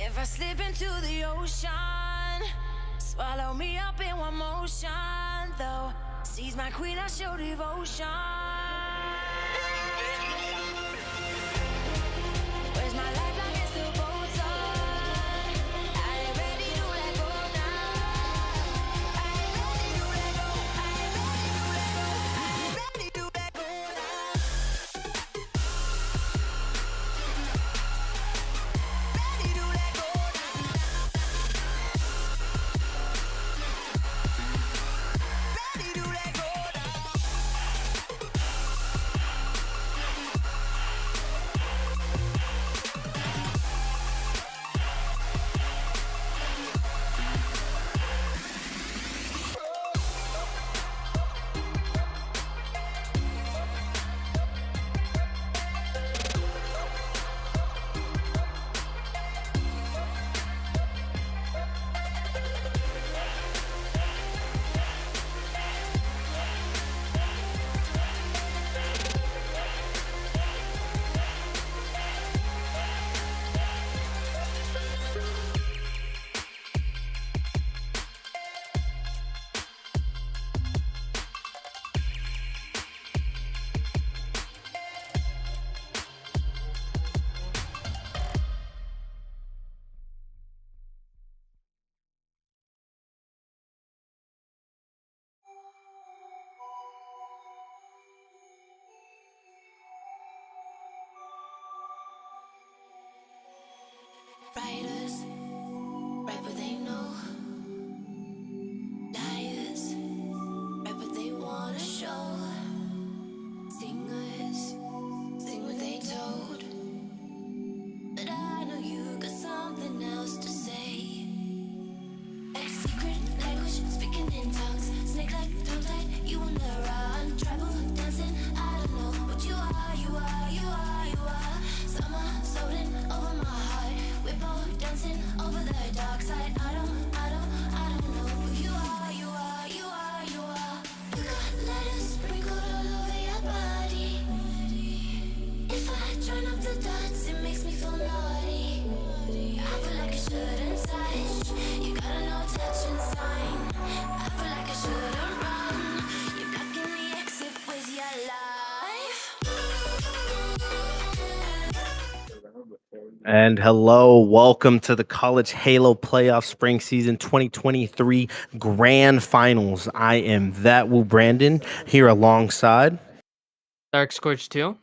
If I slip into the ocean, swallow me up in one motion. Though sees my queen, I show devotion. Where's my lifeline, Mr. Bolton? I ain't ready to let go now. I ain't ready to let go. I ain't ready to let go. I ain't ready to let go now. Ready to let go now. Ready to let go now. Writers write what they know. Liars write what they wanna show. Singers sing what they told. But I know you got something else to say. A secret language speaking in tongues. Snake like tongue tied, you on the run. Tribal dancing, I don't know what you are, you are, you are, you are. Summer floating over my heart. Whippo dancing over the dark side. I don't know who you are, you are, you are, you are. You got letters sprinkled all over your body. If I join up the dots, it makes me feel naughty. I feel like I shouldn't touch. You got a no touching sign. I feel like I shouldn't run. You're blocking the exit with your life. And hello, welcome to the College Halo Playoff Spring Season 2023 Grand Finals. I am That Woo Brandon here alongside. Dark Scorch 2.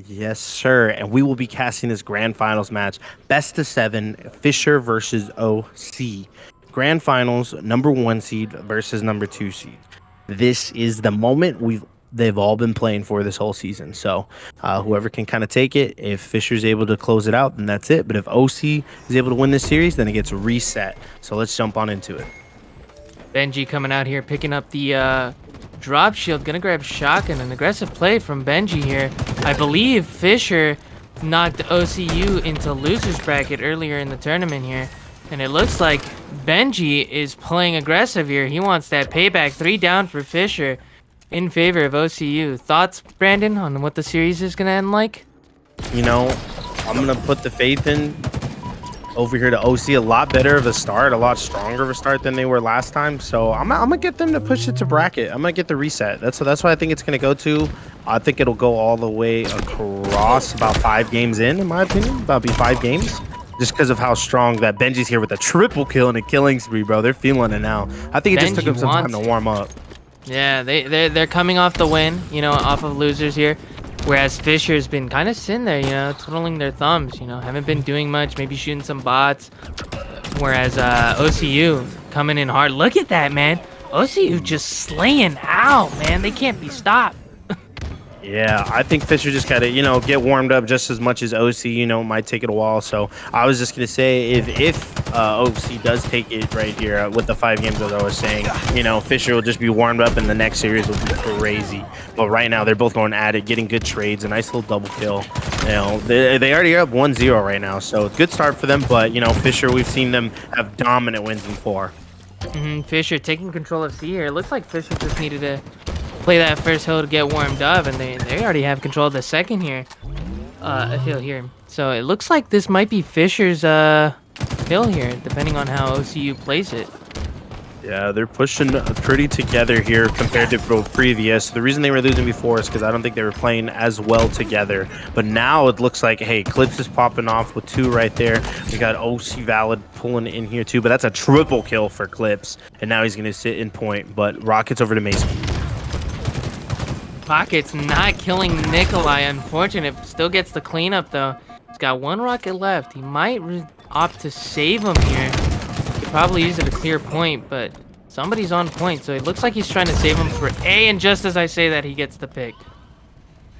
Yes, sir. And we will be casting this Grand Finals match, best of 7, Fisher versus OC. Grand Finals, number 1 seed versus number 2 seed. This is the moment they've all been playing for this whole season. So whoever can kind of take it, if Fisher's able to close it out, then that's it. But if OC is able to win this series, then it gets reset. So let's jump on into it. Benji coming out here, picking up the drop shield. Gonna grab shotgun. An aggressive play from Benji here. I believe Fisher knocked OCU into loser's bracket earlier in the tournament here. And it looks like Benji is playing aggressive here. He wants that payback. 3 down for Fisher in favor of OCU. Thoughts, Brandon, on what the series is going to end like? You know, I'm gonna put the faith in over here to OC. A lot better of a start, a lot stronger of a start than they were last time. So I'm gonna get them to push it to bracket. I'm gonna get the reset. That's what I think it's gonna go to. I think it'll go all the way across about 5 games in my opinion. About be 5 games. Just because of how strong that Benji's here with a triple kill and a killing spree, bro. They're feeling it now. I think it just took Benji them some time wants to it. warm up. Yeah, they're coming off the win, you know, off of losers here. Whereas Fisher's been kind of sitting there, you know, twiddling their thumbs, you know, haven't been doing much, maybe shooting some bots. Whereas OCU coming in hard. Look at that, man. OCU just slaying out, man. They can't be stopped. Yeah, I think Fisher just got to, you know, get warmed up just as much as OC, you know, might take it a while. So I was just going to say if OC does take it right here with the 5 games, as I was saying, you know, Fisher will just be warmed up and the next series will be crazy. But right now, they're both going at it, getting good trades, a nice little double kill. You know, they already are up 1-0 right now. So good start for them. But, you know, Fisher, we've seen them have dominant wins before. Fisher taking control of C here. It looks like Fisher just needed to play that first hill to get warmed up, and they already have control of the second here. Hill here. So it looks like this might be Fisher's hill here, depending on how OCU plays it. Yeah, they're pushing pretty together here compared to previous. The reason they were losing before is because I don't think they were playing as well together. But now it looks like, hey, Clips is popping off with 2 right there. We got OC Valid pulling in here too, but that's a triple kill for Clips. And now he's going to sit in point. But Rockets over to Mason. Rocket's not killing Nikolai, unfortunate. Still gets the cleanup though. He's got 1 rocket left. He might opt to save him here. Could probably use it to clear point, but somebody's on point. So it looks like he's trying to save him for A, and just as I say that, he gets the pick.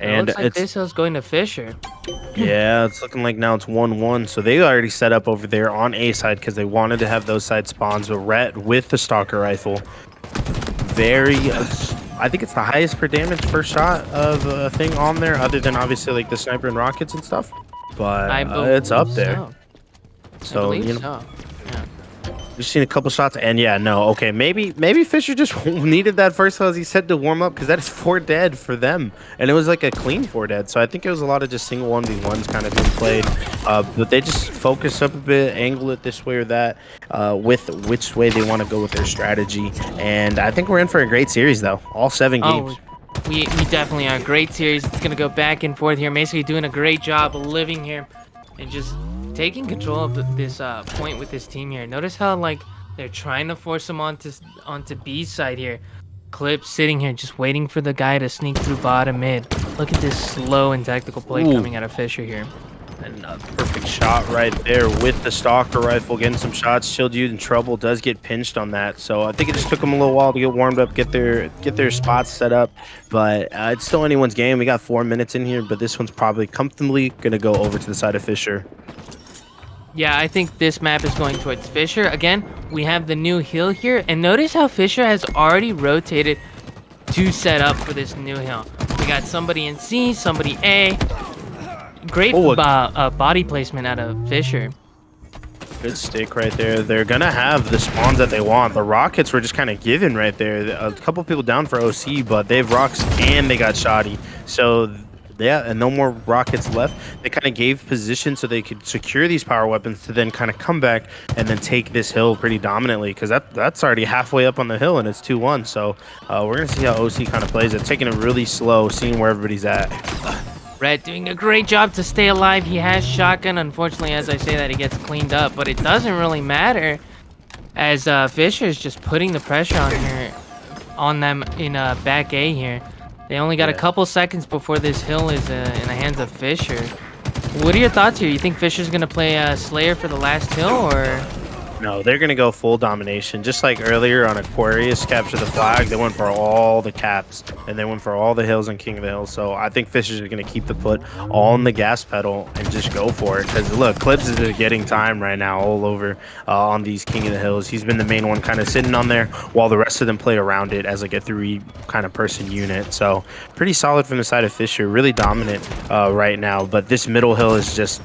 And it looks like this hill's going to Fisher. Yeah, it's looking like now it's 1-1. So they already set up over there on A side because they wanted to have those side spawns. But Rhett with the Stalker rifle, very... I think it's the highest per damage first shot of a thing on there, other than obviously like the sniper and rockets and stuff. But it's up there. So you know, so. Yeah. we've seen a couple shots, and yeah, no, okay, maybe Fisher just needed that first hill, as he said, to warm up, because that is 4 dead for them, and it was like a clean 4 dead. So I think it was a lot of just single 1v1s kind of being played, but they just focus up a bit, angle it this way or that, with which way they want to go with their strategy. And I think we're in for a great series, though. All 7 games. We definitely are. Great series. It's going to go back and forth here. Basically doing a great job of living here and just taking control of this point with this team here. Notice how like they're trying to force him onto B side here. Clip sitting here just waiting for the guy to sneak through bottom mid. Look at this slow and tactical play coming out of Fisher here. And a perfect shot right there with the Stalker rifle, getting some shots. Shield you in trouble, does get pinched on that. So I think it just took them a little while to get warmed up, get their spots set up. But it's still anyone's game. We got 4 minutes in here, but this one's probably comfortably going to go over to the side of Fisher. Yeah, I think this map is going towards Fisher. Again, we have the new hill here. And notice how Fisher has already rotated to set up for this new hill. We got somebody in C, somebody A. Great body placement out of Fisher. Good stick right there. They're going to have the spawns that they want. The Rockets were just kind of given right there. A couple people down for OC, but they have Rocks and they got Shoddy. So... yeah, and no more rockets left. They kind of gave position so they could secure these power weapons to then kind of come back and then take this hill pretty dominantly, because that's already halfway up on the hill and it's 2-1. So we're going to see how OC kind of plays it, taking it really slow, seeing where everybody's at. Red doing a great job to stay alive. He has shotgun. Unfortunately, as I say that, he gets cleaned up, but it doesn't really matter as Fisher's just putting the pressure on them in back A here. They only got a couple seconds before this hill is in the hands of Fisher. What are your thoughts here? You think Fisher's going to play Slayer for the last hill, or...? No, they're going to go full domination. Just like earlier on Aquarius, Capture the Flag, they went for all the caps, and they went for all the hills and King of the Hills. So I think Fisher's going to keep the foot on the gas pedal and just go for it. Because, look, Clips is getting time right now all over on these King of the Hills. He's been the main one kind of sitting on there, while the rest of them played around it as like a 3 kind of person unit. So pretty solid from the side of Fisher. Really dominant right now. But this middle hill is just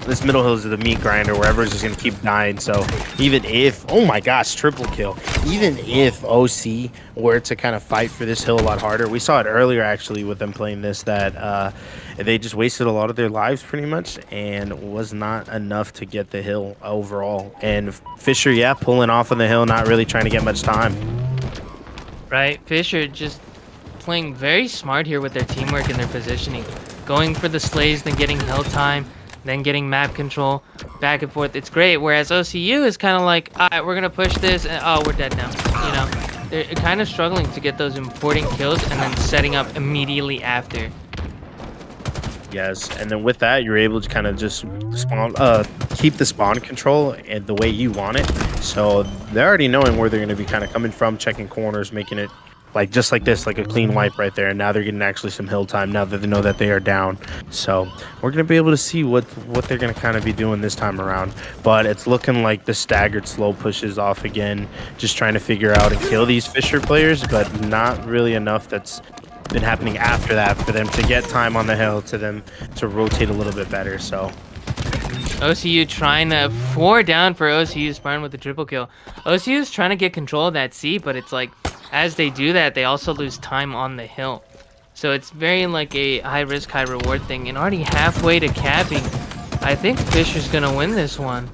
This middle hill is the meat grinder where everyone's just gonna keep dying. So even if, oh my gosh, triple kill. Even if OC were to kind of fight for this hill a lot harder, we saw it earlier actually with them playing this that they just wasted a lot of their lives pretty much and was not enough to get the hill overall. And Fisher, yeah, pulling off on the hill, not really trying to get much time. Right, Fisher just playing very smart here with their teamwork and their positioning. Going for the slays, then getting hill time, then getting map control, back and forth. It's great. Whereas OCU is kind of like, all right, we're going to push this, and oh, we're dead now. You know, they're kind of struggling to get those important kills and then setting up immediately after. Yes, and then with that, you're able to kind of just spawn, keep the spawn control and the way you want it. So they're already knowing where they're going to be kind of coming from, checking corners, making it like just like this, like a clean wipe right there. And now they're getting actually some hill time now that they know that they are down. So we're going to be able to see what they're going to kind of be doing this time around. But it's looking like the staggered slow pushes off again, just trying to figure out and kill these Fisher players, but not really enough that's been happening after that for them to get time on the hill, to them to rotate a little bit better. So OCU trying to 4 down for OCU Spartan with the triple kill. OCU is trying to get control of that C, but it's like as they do that, they also lose time on the hill. So it's very like a high risk, high reward thing. And already halfway to capping, I think Fisher's gonna win this one.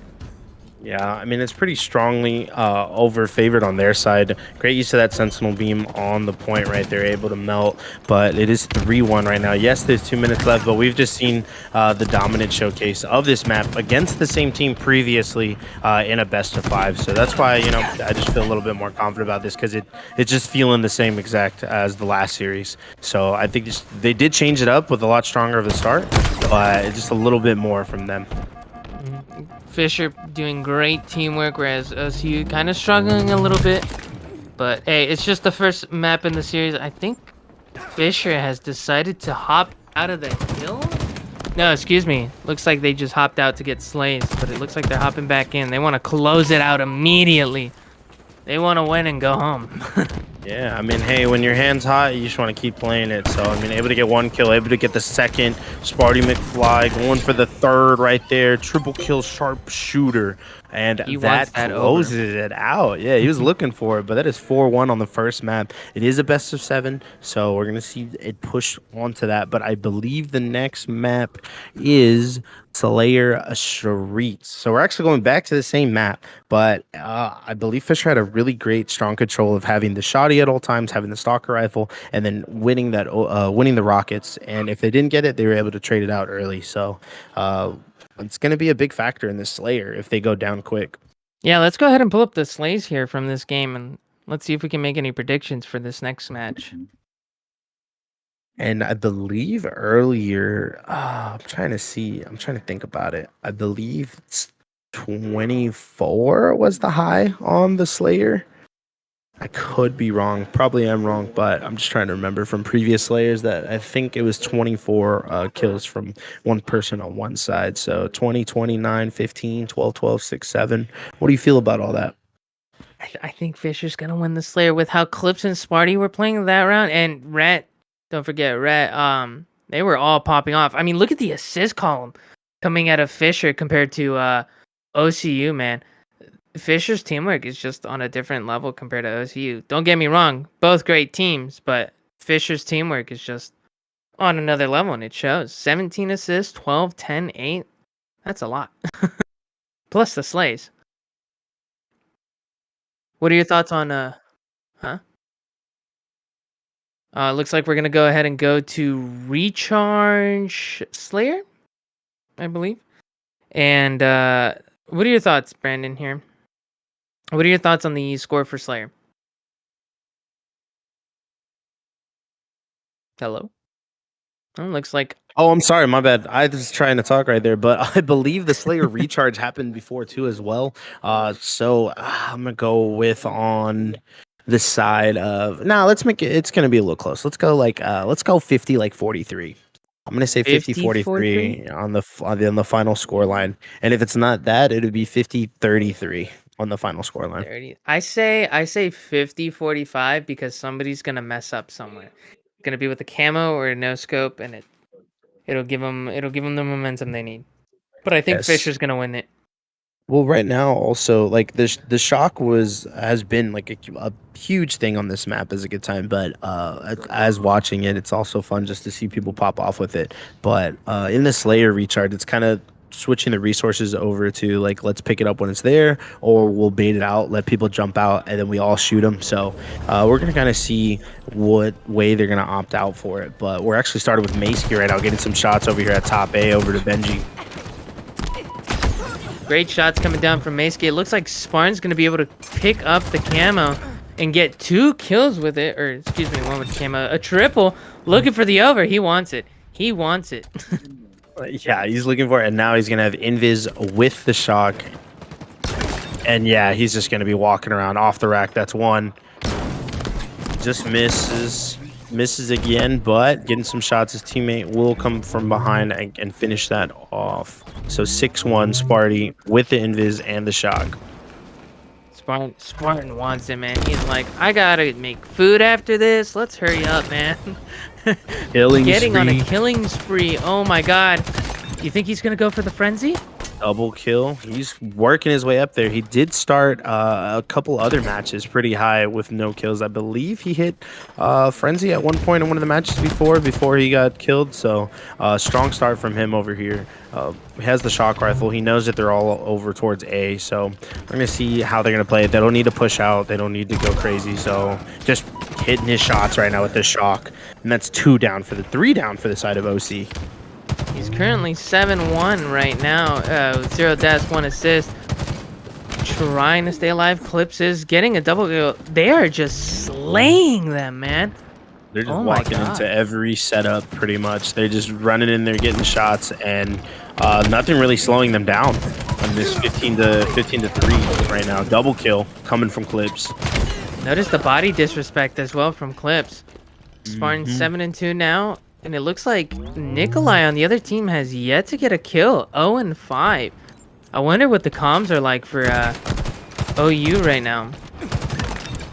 yeah, I mean, it's pretty strongly over favored on their side. Great use of that Sentinel beam on the point right there, able to melt. But it is 3-1 right now. Yes, there's 2 minutes left, but we've just seen the dominant showcase of this map against the same team previously in a best of 5. So that's why, you know, I just feel a little bit more confident about this because it's just feeling the same exact as the last series. So I think they did change it up with a lot stronger of the start, but just a little bit more from them. Fisher doing great teamwork, whereas OCU kind of struggling a little bit. But hey, it's just the first map in the series. I think Fisher has decided to hop out of the hill. No, excuse me. Looks like they just hopped out to get slays, but it looks like they're hopping back in. They want to close it out immediately. They want to win and go home. Yeah, I mean, hey, when your hand's hot, you just want to keep playing it. So, I mean, able to get 1 kill, able to get the second. Sparty McFly going for the third right there. Triple kill sharpshooter. And He wants that that closes it out. Yeah, he was looking for it, but that is 4-1 on the first map. It is a best of 7, so we're going to see it push onto that. But I believe the next map is Slayer Streets. So we're actually going back to the same map, but I believe Fisher had a really great, strong control of having the shoddy at all times, having the stalker rifle, and then winning that, winning the rockets. And if they didn't get it, they were able to trade it out early. So it's going to be a big factor in this Slayer if they go down quick. Yeah, let's go ahead and pull up the slays here from this game, and let's see if we can make any predictions for this next match. And I believe earlier, I'm trying to think about it. I believe it's 24 was the high on the Slayer. I could be wrong. Probably am wrong, but I'm just trying to remember from previous Slayers that I think it was 24 kills from one person on one side. So 20, 29, 15, 12, 12, 6, 7. What do you feel about all that? I think Fisher's gonna win the Slayer with how Clips and Sparty were playing that round, and Rat. Don't forget Rat. They were all popping off. I mean, look at the assist column coming out of Fisher compared to OCU. Man, Fisher's teamwork is just on a different level compared to OCU. Don't get me wrong, both great teams, but Fisher's teamwork is just on another level, and it shows. 17 assists, 12, 10, 8. That's a lot. Plus the slays. What are your thoughts on looks like we're gonna go ahead and go to Recharge Slayer, I believe. And what are your thoughts, Brandon, here? What are your thoughts on the score for Slayer? Hello? Oh, looks like Oh, I'm sorry, my bad. I was trying to talk right there, but I believe the Slayer recharge happened before too as well. So I'm gonna go with on the side of let's make it. It's gonna be a little close. Let's go 50 like 43. I'm gonna say 50 43 on the final score line, and if it's not that, it would be 50 33 on the final score line. 30. I say 50-45 because somebody's gonna mess up somewhere. Gonna be with a camo or a no scope, and it'll give them the momentum they need. But I think Yes. Fisher's gonna win it. Well, right now, also like the shock has been like a huge thing on this map as a good time, but as watching it, it's also fun just to see people pop off with it. But in the Slayer recharge, it's kind of switching the resources over to like let's pick it up when it's there, or we'll bait it out, let people jump out, and then we all shoot them. So we're gonna kind of see what way they're gonna opt out for it. But we're actually started with Mace right now, getting some shots over here at top A over to Benji. Great shots coming down from Mace. It looks like Spartan's gonna be able to pick up the camo and get 2 kills with it, or excuse me, 1 with the camo, a triple. Looking for the over. He wants it. He wants it. Yeah, he's looking for it, and now he's gonna have Invis with the shock. And yeah, he's just gonna be walking around off the rack. That's 1. Just misses again, but getting some shots. His teammate will come from behind and finish that off. So 6-1 Sparty with the Invis and the shock. Spartan wants it, man. He's like, I gotta make food after this. Let's hurry up, man. Getting on a killing spree. Oh my god. You think he's gonna go for the frenzy? Double kill. He's working his way up there. He did start a couple other matches pretty high with no kills. I believe he hit Frenzy at one point in one of the matches before he got killed. So strong start from him over here. He has the shock rifle. He knows that they're all over towards A. So we're going to see how they're going to play it. They don't need to push out. They don't need to go crazy. So just hitting his shots right now with the shock. And that's 2 down for the 3 down for the side of OC. He's currently 7-1 right now. 0 deaths, 1 assist. Trying to stay alive. Clips is getting a double kill. They are just slaying them, man. They're just Oh my walking God. into every setup pretty much. They're just running in there, getting shots, and nothing really slowing them down on this 15 to 3 right now. Double kill coming from Clips. Notice the body disrespect as well from Clips. Spartan Mhm. 7-2 now, and it looks like Nikolai on the other team has yet to get a kill. 0-5. I wonder what the comms are like for OU right now.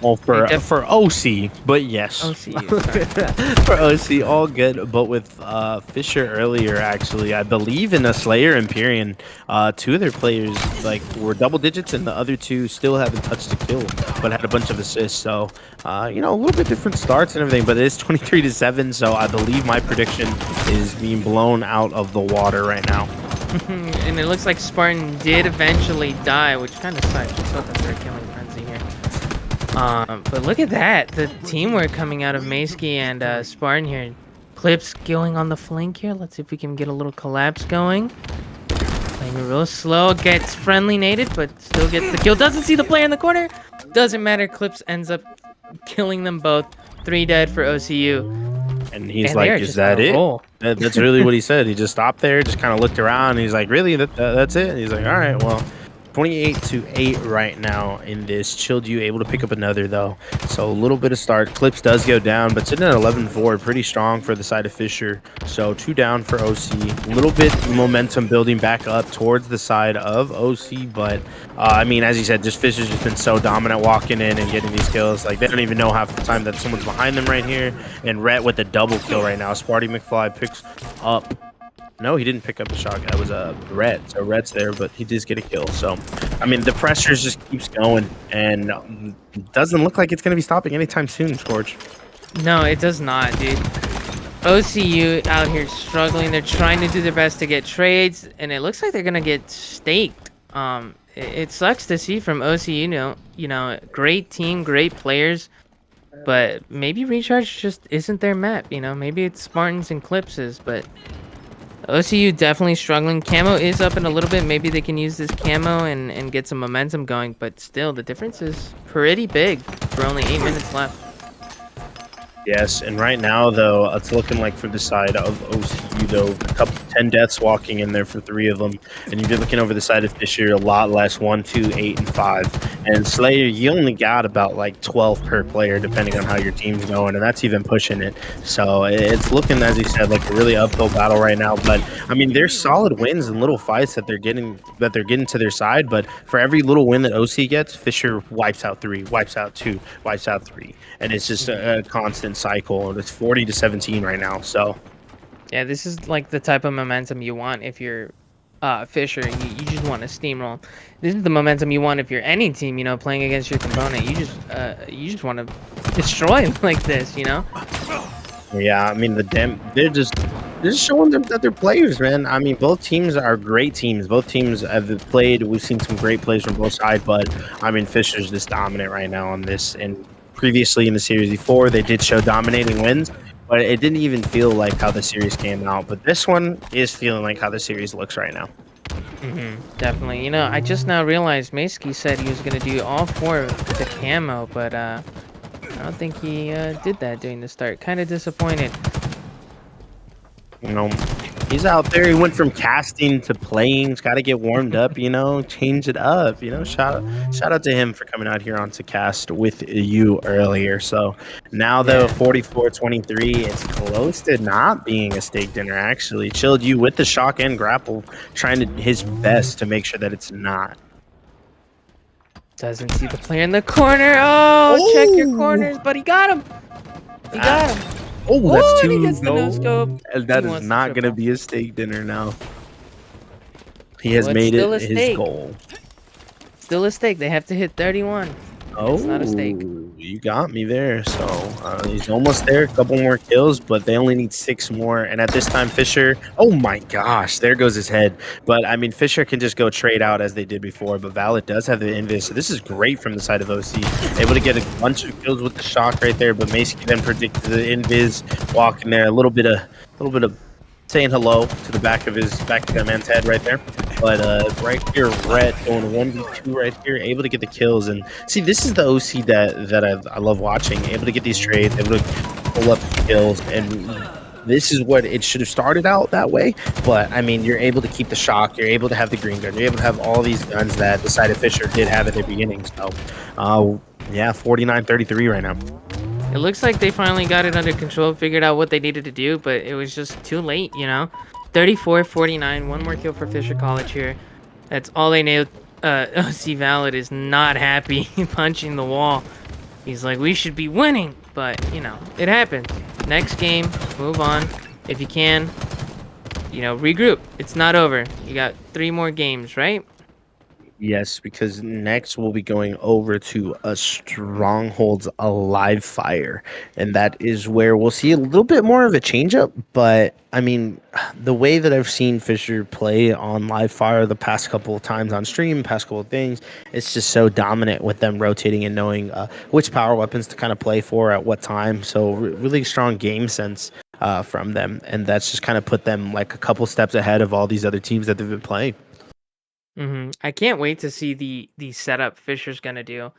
Well, for They def- for OC, but yes. OCU, sorry. For OC, all good. But with Fisher earlier, actually, I believe in a Slayer Empyrean, 2 of their players like were double digits, and the other 2 still haven't touched a kill, but had a bunch of assists. So, a little bit different starts and everything. But it is 23-7. So I believe my prediction is being blown out of the water right now. And it looks like Spartan did eventually die, which kind of sucks. Let's hope for a killing frenzy here. But look at that. The teamwork coming out of Mace and Spartan here. Clips going on the flank here. Let's see if we can get a little collapse going. Playing it real slow. Gets friendly naded, but still gets the kill. Doesn't see the player in the corner. Doesn't matter. Clips ends up killing them both. 3 dead for OCU. And he's And they are like, "Is just that on a it?" roll. That's really what he said. He just stopped there, just kind of looked around. And he's like, "Really? That's it?" And he's like, "All right, well." 28-8 right now in this. Chilled you able to pick up another though, so a little bit of start. Clips does go down, but sitting at 11-4, pretty strong for the side of Fisher. So 2 down for OC. A little bit momentum building back up towards the side of OC, but I mean, as you said, just Fisher's just been so dominant walking in and getting these kills. Like they don't even know half the time that someone's behind them right here. And Rhett with a double kill right now. Sparty McFly picks up. No, he didn't pick up a shot. That was a Red. So Red's there, but he does get a kill. So, I mean, the pressure just keeps going, and doesn't look like it's going to be stopping anytime soon, Scorch. No, it does not, dude. OCU out here struggling. They're trying to do their best to get trades, and it looks like they're gonna get staked. It sucks to see from OCU. You know, great team, great players, but maybe Recharge just isn't their map. You know, maybe it's Spartans and Clipses, but OCU definitely struggling. Camo is up in a little bit. Maybe they can use this camo and get some momentum going, but still, the difference is pretty big for only 8 minutes left. Yes, and right now, though, it's looking like for the side of OCU, though, a couple 10 deaths walking in there for 3 of them. And if you're looking over the side of Fisher, a lot less, 1, 2, 8, and 5. And Slayer, you only got about like 12 per player, depending on how your team's going, and that's even pushing it. So it's looking, as you said, like a really uphill battle right now. But I mean, there's solid wins and little fights that they're getting to their side. But for every little win that OC gets, Fisher wipes out 3, wipes out 2, wipes out 3, and it's just a constant cycle. And it's 40-17 right now. So Yeah, this is like the type of momentum you want if you're Fisher, you just want to steamroll. This is the momentum you want if you're any team, you know, playing against your component. You just want to destroy him like this, you know. Yeah, I mean they're just showing them that they're players, man. I mean, both teams are great teams. Both teams have played. We've seen some great plays from both sides, but I mean, Fisher's just dominant right now on this. And previously in the series before, they did show dominating wins, but it didn't even feel like how the series came out. But this one is feeling like how the series looks right now. Definitely. You know, I just now realized Maski said he was gonna do all 4 of the camo, but I don't think he did that during the start. Kind of disappointed. You know, he's out there. He went from casting to playing. He's got to get warmed up, you know, change it up. You know, shout out to him for coming out here onto cast with you earlier. So now, though, 44-23, it's close to not being a steak dinner, actually. Chilled you with the shock and grapple, trying to his best to make sure that it's not. Doesn't see the player in the corner. Oh, check your corners, but he got him. He got him. Oh, that's and he 2. gets the no scope. And that He is wants the not going to triple. be a steak dinner now. He has Well, it's made still a it his steak. goal. Still a steak. They have to hit 31. Oh, not a steak. You got me there. So he's almost there. A couple more kills, but they only need 6 more. And at this time, Fisher. Oh my gosh, there goes his head. But I mean, Fisher can just go trade out as they did before. But Valid does have the invis, so this is great from the side of OC. Able to get a bunch of kills with the shock right there. But Maski then predicted the invis, walking there. A little bit of saying hello to the back of that man's head right there. But right here, Rhett going 1v2 right here, able to get the kills. And see, this is the OC that I love watching. Able to get these trades, able to pull up the kills. And this is what it should have started out that way. But I mean, you're able to keep the shock, you're able to have the green gun, you're able to have all these guns that the side of Fisher did have at the beginning. So yeah, 49-33 right now. It looks like they finally got it under control, figured out what they needed to do, but it was just too late, you know? 34-49, 1 more kill for Fisher College here. That's all they need. OC Valid is not happy punching the wall. He's like, we should be winning, but, you know, it happens. Next game, move on. If you can, you know, regroup. It's not over. You got 3 more games, right? Yes, because next we'll be going over to a Strongholds Alive Fire, and that is where we'll see a little bit more of a changeup. But I mean, the way that I've seen Fisher play on Live Fire the past couple of times on stream, past couple of things, it's just so dominant with them rotating and knowing which power weapons to kind of play for at what time. So really strong game sense from them, and that's just kind of put them like a couple steps ahead of all these other teams that they've been playing. I can't wait to see the setup Fisher's gonna do.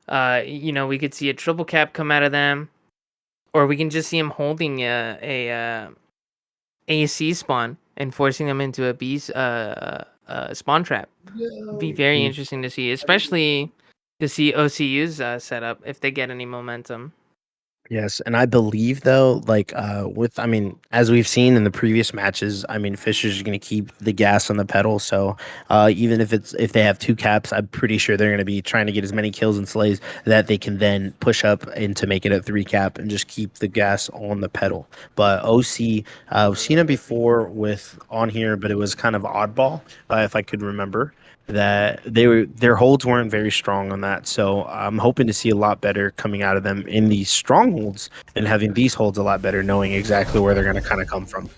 You know, we could see a triple cap come out of them, or we can just see him holding a AC spawn and forcing them into a B spawn trap. Be very interesting to see, especially to see OCU's setup if they get any momentum. Yes, and I believe though, like I mean, as we've seen in the previous matches, I mean, Fisher's going to keep the gas on the pedal. So even if they have 2 caps, I'm pretty sure they're going to be trying to get as many kills and slays that they can then push up into make it a 3 cap and just keep the gas on the pedal. But OC, I've seen it before with on here, but it was kind of oddball if I could remember. That their holds weren't very strong on that, so I'm hoping to see a lot better coming out of them in these strongholds and having these holds a lot better, knowing exactly where they're going to kind of come from.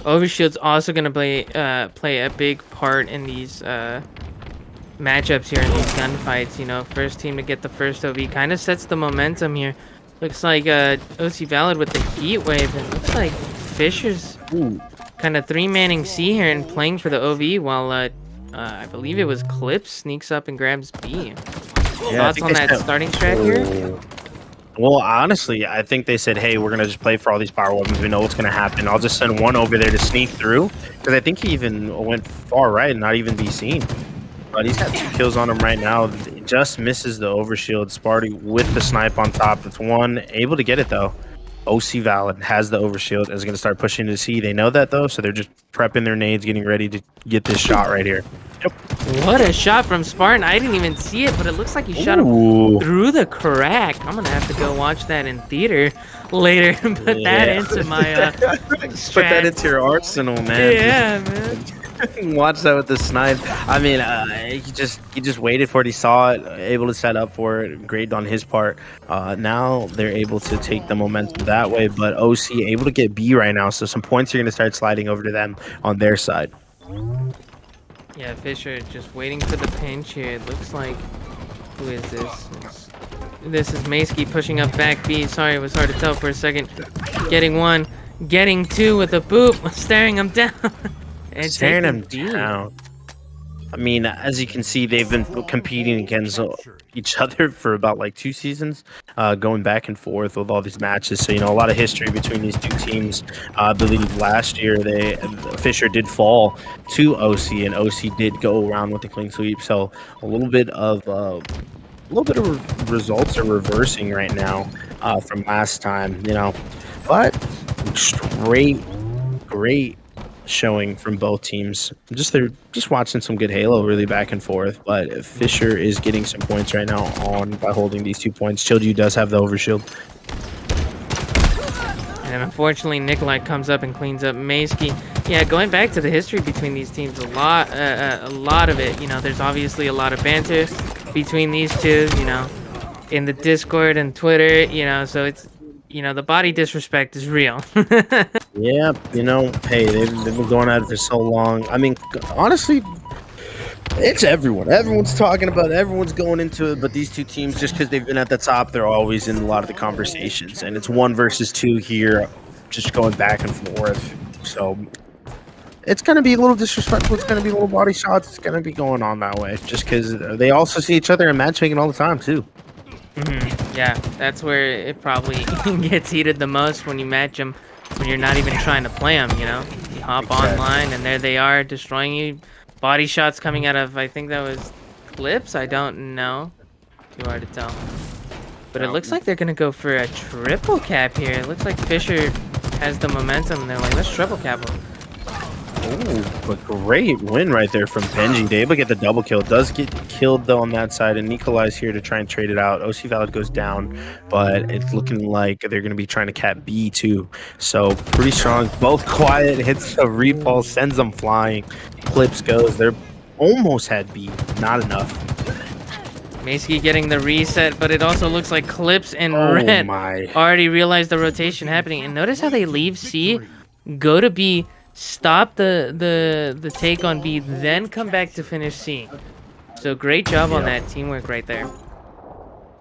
Overshield's also going to play a big part in these matchups here in these gunfights. You know, first team to get the first OV kind of sets the momentum here. Looks like OC Valid with the heat wave, and looks like Fisher's kind of 3-manning C here and playing for the OV while I believe it was Clips sneaks up and grabs B. Thoughts on that starting strat here? Well, honestly, I think they said, hey, we're going to just play for all these power weapons. We know what's going to happen. I'll just send one over there to sneak through. Because I think he even went far right and not even be seen. But he's got 2 kills on him right now. Just misses the overshield. Sparty with the snipe on top. It's 1. Able to get it, though. OC Valid has the overshield and is going to start pushing to C. They know that, though, so they're just prepping their nades, getting ready to get this shot right here. Yep. What a shot from Spartan. I didn't even see it, but it looks like he shot him through the crack. I'm going to have to go watch that in theater. later. Put that Yeah. into my Put that strat. into your arsenal, man. Yeah, man. Watch that with the snipe. I mean, he just waited for it. He saw it, able to set up for it. Great on his part. Now they're able to take the momentum that way. But OC able to get B right now, so some points are going to start sliding over to them on their side. Yeah, Fisher just waiting for the pinch here. It looks like, who is this? This is Maysky pushing up back B. Sorry, it was hard to tell for a second. Getting one, getting two with a boop, staring him down. And Staring him taking B. down. I mean, as you can see, they've been competing against each other for about like 2 seasons, going back and forth with all these matches. So, you know, a lot of history between these two teams. I believe last year Fisher did fall to OC, and OC did go around with the clean sweep. So a little bit of results are reversing right now from last time, you know. But great showing from both teams. They're just watching some good Halo really back and forth, but Fisher is getting some points right now by holding these 2 points. Chilled does have the overshield. And unfortunately, Nikolai comes up and cleans up Maysky. Yeah, going back to the history between these teams, a lot of it, you know, there's obviously a lot of banter between these two, you know, in the Discord and Twitter, you know, so it's, you know, the body disrespect is real. Yeah, you know, hey, they've been going at it for so long. I mean, honestly, it's everyone. Everyone's talking about it. Everyone's going into it. But these two teams, just because they've been at the top, they're always in a lot of the conversations. And it's 1 versus 2 here, just going back and forth. So it's going to be a little disrespectful. It's going to be little body shots. It's going to be going on that way. Just because they also see each other in matchmaking all the time, too. Yeah, that's where it probably gets heated the most when you match them, when you're not even trying to play them, you know? You hop Exactly. online and there they are destroying you. Body shots coming out of, I think that was Clips? I don't know. Too hard to tell. But it looks like they're going to go for a triple cap here. It looks like Fisher has the momentum. They're like, let's triple cap him. Ooh, but great win right there from Benji. They able to get the double kill. Does get killed though on that side, and Nikolai's here to try and trade it out. OC Valid goes down, but it's looking like they're going to be trying to cap B too. So pretty strong. Both quiet. Hits a repulse, sends them flying. Clips goes. They're almost had B, not enough. Maysky getting the reset, but it also looks like Clips and Oh Red my. already realized the rotation happening. And notice how they leave C, go to B, stop the take on B, then come back to finish C. So great job on that teamwork right there.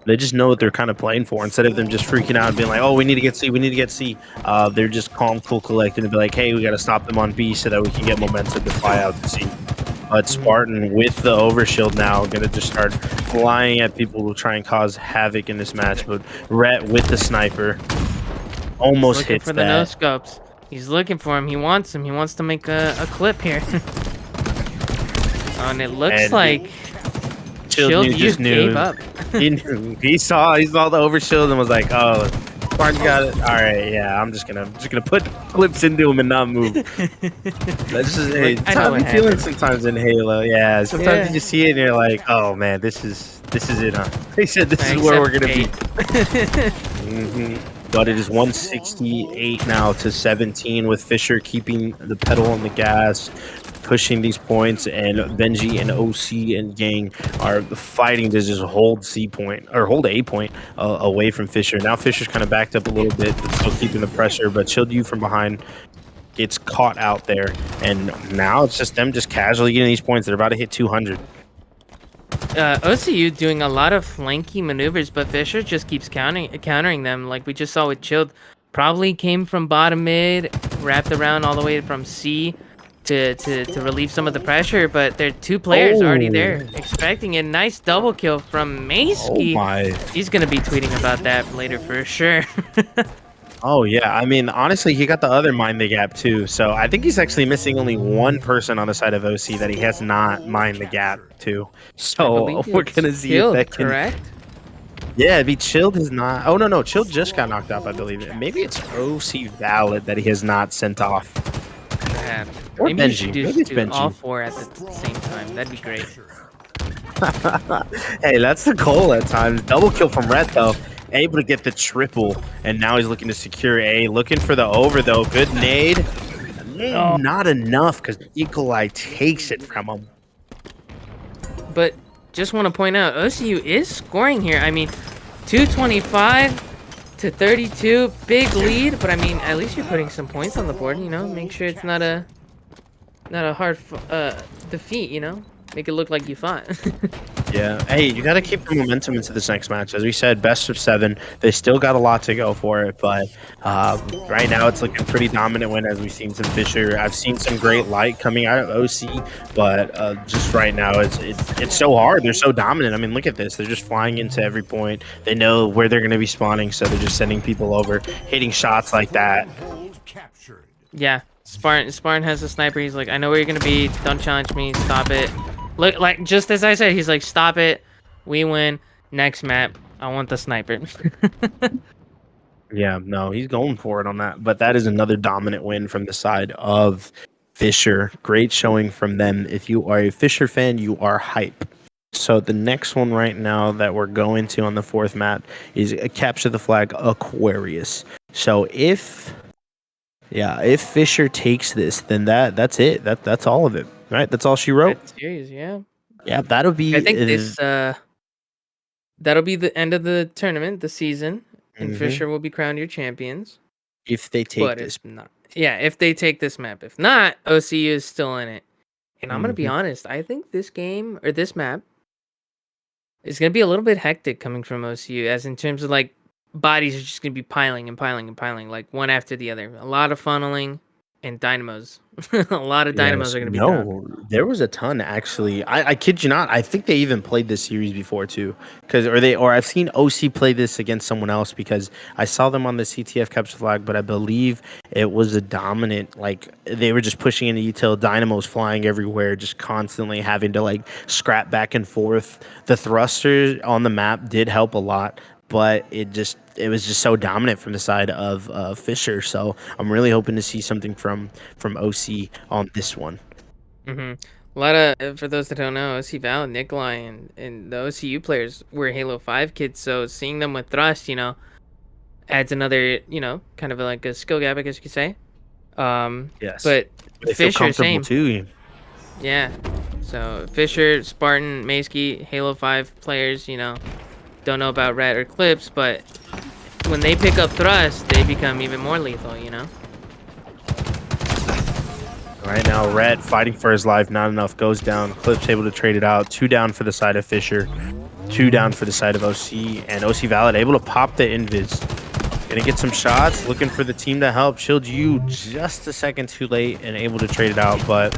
They just know what they're kind of playing for. Instead of them just freaking out and being like, oh, we need to get C, we need to get C. They're just calm, cool, collected and be like, hey, we got to stop them on B so that we can get momentum to fly out to C. But Spartan with the overshield now going to just start flying at people who try and cause havoc in this match. But Rhett with the sniper almost Looking hits for the no that. scopes. He's looking for him. He wants him. He wants to make a clip here. And it looks And like Chilled Chilled New Youth just knew. gave up. He knew. He saw the overshield and was like, oh, Spartan got it. All right, yeah, I'm just gonna put clips into him and not move. That's just hey, I that's know how what I'm feeling happened. sometimes in Halo. Yeah, sometimes Yeah. you just see it and you're like, oh man, this is it, huh? They said this is where we're gonna be. But it is 168 now to 17 with Fisher keeping the pedal on the gas, pushing these points, and Benji and OC and Gang are fighting to just hold C point or hold A point away from Fisher. Now Fisher's kind of backed up a little bit, but still keeping the pressure. But Chilled You from behind gets caught out there, and now it's just them just casually getting these points. They're about to hit 200. OCU doing a lot of flanky maneuvers, but Fisher just keeps countering them, like we just saw with Chilled. Probably came from bottom mid, wrapped around all the way from C to relieve some of the pressure, but there are 2 players already there expecting a nice double kill from Maysky. Oh my. He's gonna be tweeting about that later for sure. Oh yeah, I mean honestly, he got the other mind the gap too. So I think he's actually missing only one person on the side of OC that he has not mind the gap to. So we're gonna see if that can. Correct? Yeah, it'd be Chilled is not. Oh no, Chilled just got knocked off, I believe. Maybe it's OC Valid that he has not sent off. Perhaps. Or Maybe you Benji. should Maybe it's do all Benji. 4 at the same time. That'd be great. Hey, that's the goal at times. Double kill from Rhett though. able to get the triple, and now he's looking to secure A. Looking for the over, though. Good nade. Not enough because Nikolai takes it from him. But just want to point out, OCU is scoring here. I mean, 225 to 32, big lead. But I mean, at least you're putting some points on the board. You know, make sure it's not a hard defeat. You know, make it look like you fought. Yeah. Hey, you got to keep the momentum into this next match. As we said, best of 7. They still got a lot to go for it, but right now it's looking pretty dominant win as we've seen some Fisher. I've seen some great light coming out of OC, but just right now it's so hard. They're so dominant. I mean, look at this. They're just flying into every point. They know where they're going to be spawning, so they're just sending people over, hitting shots like that. Yeah, Spartan has a sniper. He's like, I know where you're gonna be. Don't challenge me. Stop it. Look, like just as I said, he's like, stop it. We win. Next map. I want the sniper. Yeah, no, he's going for it on that. But that is another dominant win from the side of Fisher. Great showing from them. If you are a Fisher fan, you are hype. So the next one right now that we're going to on the 4th map is a capture the flag Aquarius. So if Fisher takes this, then that's it. That's all of it. Right? That's all she wrote. Series, yeah. Yeah, that'll be. I think this that'll be the end of the tournament, the season, and Fisher will be crowned your champions. If they take But this. if not, yeah, if they take this map. If not, OCU is still in it. And I'm gonna be honest, I think this game or this map is gonna be a little bit hectic coming from OCU, as in terms of like bodies are just gonna be piling and piling and piling, like one after the other. A lot of funneling and dynamos. A lot of dynamos are gonna be done. No, there was a ton actually. I kid you not. I think they even played this series before too, or I've seen OC play this against someone else because I saw them on the CTF capture flag, but I believe it was a dominant. Like they were just pushing into detail, dynamos flying everywhere, just constantly having to like scrap back and forth. The thrusters on the map did help a lot, but it was just so dominant from the side of Fisher. So I'm really hoping to see something from OC on this one. A lot of, for those that don't know, OC Val, Nikolai, and the OCU players were Halo 5 kids, so seeing them with Thrust, you know, adds another, you know, kind of like a skill gap, I guess you could say. Yes. But They feel Fisher, comfortable same. too. Yeah. So Fisher, Spartan, Maysky, Halo 5 players, you know, don't know about Rat or Clips, but when they pick up Thrust, they become even more lethal, you know? Right now, Red fighting for his life, not enough, goes down. Clips able to trade it out. 2 down for the side of Fisher, 2 down for the side of OC, and OC Valid able to pop the invis. Gonna get some shots, looking for the team to help. Shield you just a second too late and able to trade it out, but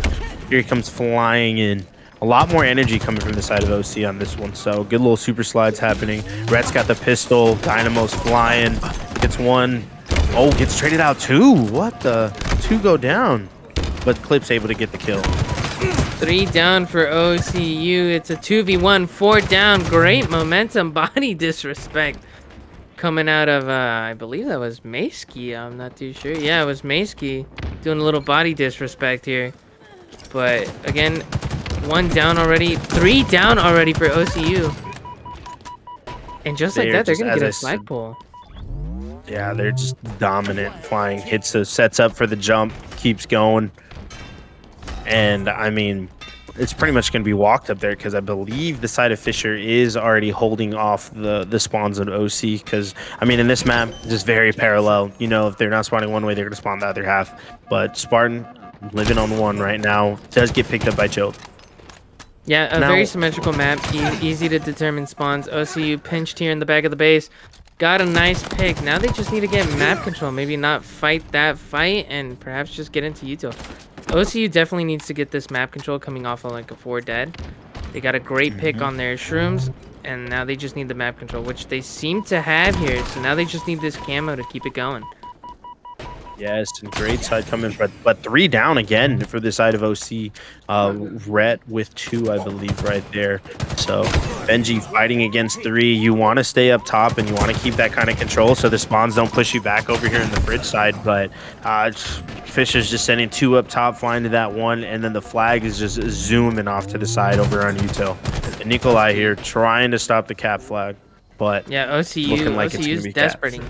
here he comes flying in. A lot more energy coming from the side of OC on this one, so good little super slides happening. Red's got the pistol, Dynamo's flying, gets one. Oh, gets traded out 2. What the? 2 go down, but Clip's able to get the kill. 3 down for OCU. It's a 2v1, 4 down. Great momentum, body disrespect coming out of, I believe that was Maysky. I'm not too sure. Yeah, it was Maysky doing a little body disrespect here. But again, 1 down already, 3 down already for OCU. And just like that, they're going to get a flagpole. Yeah, they're just dominant. Flying, sets up for the jump, keeps going. And, I mean, it's pretty much going to be walked up there because I believe the side of Fisher is already holding off the spawns of OC because, I mean, in this map, just very parallel. You know, if they're not spawning one way, they're going to spawn the other half. But Spartan, living on 1 right now, does get picked up by Chill. Yeah, very symmetrical map, easy to determine spawns. OCU pinched here in the back of the base. Got a nice pick. Now they just need to get map control. Maybe not fight that fight and perhaps just get into Uto. OCU definitely needs to get this map control coming off of like a 4 dead. They got a great pick on their shrooms, and now they just need the map control, which they seem to have here. So now they just need this camo to keep it going. Yes, and great side coming, but 3 down again for the side of OC. Rhett with 2, I believe, right there. So Benji fighting against 3. You want to stay up top and you want to keep that kind of control so the spawns don't push you back over here in the fridge side. But Fisher's just sending 2 up top, flying to that 1, and then the flag is just zooming off to the side over on Util. And Nikolai here trying to stop the cap flag. but Yeah, looking like it's gonna OCU's be caps. desperating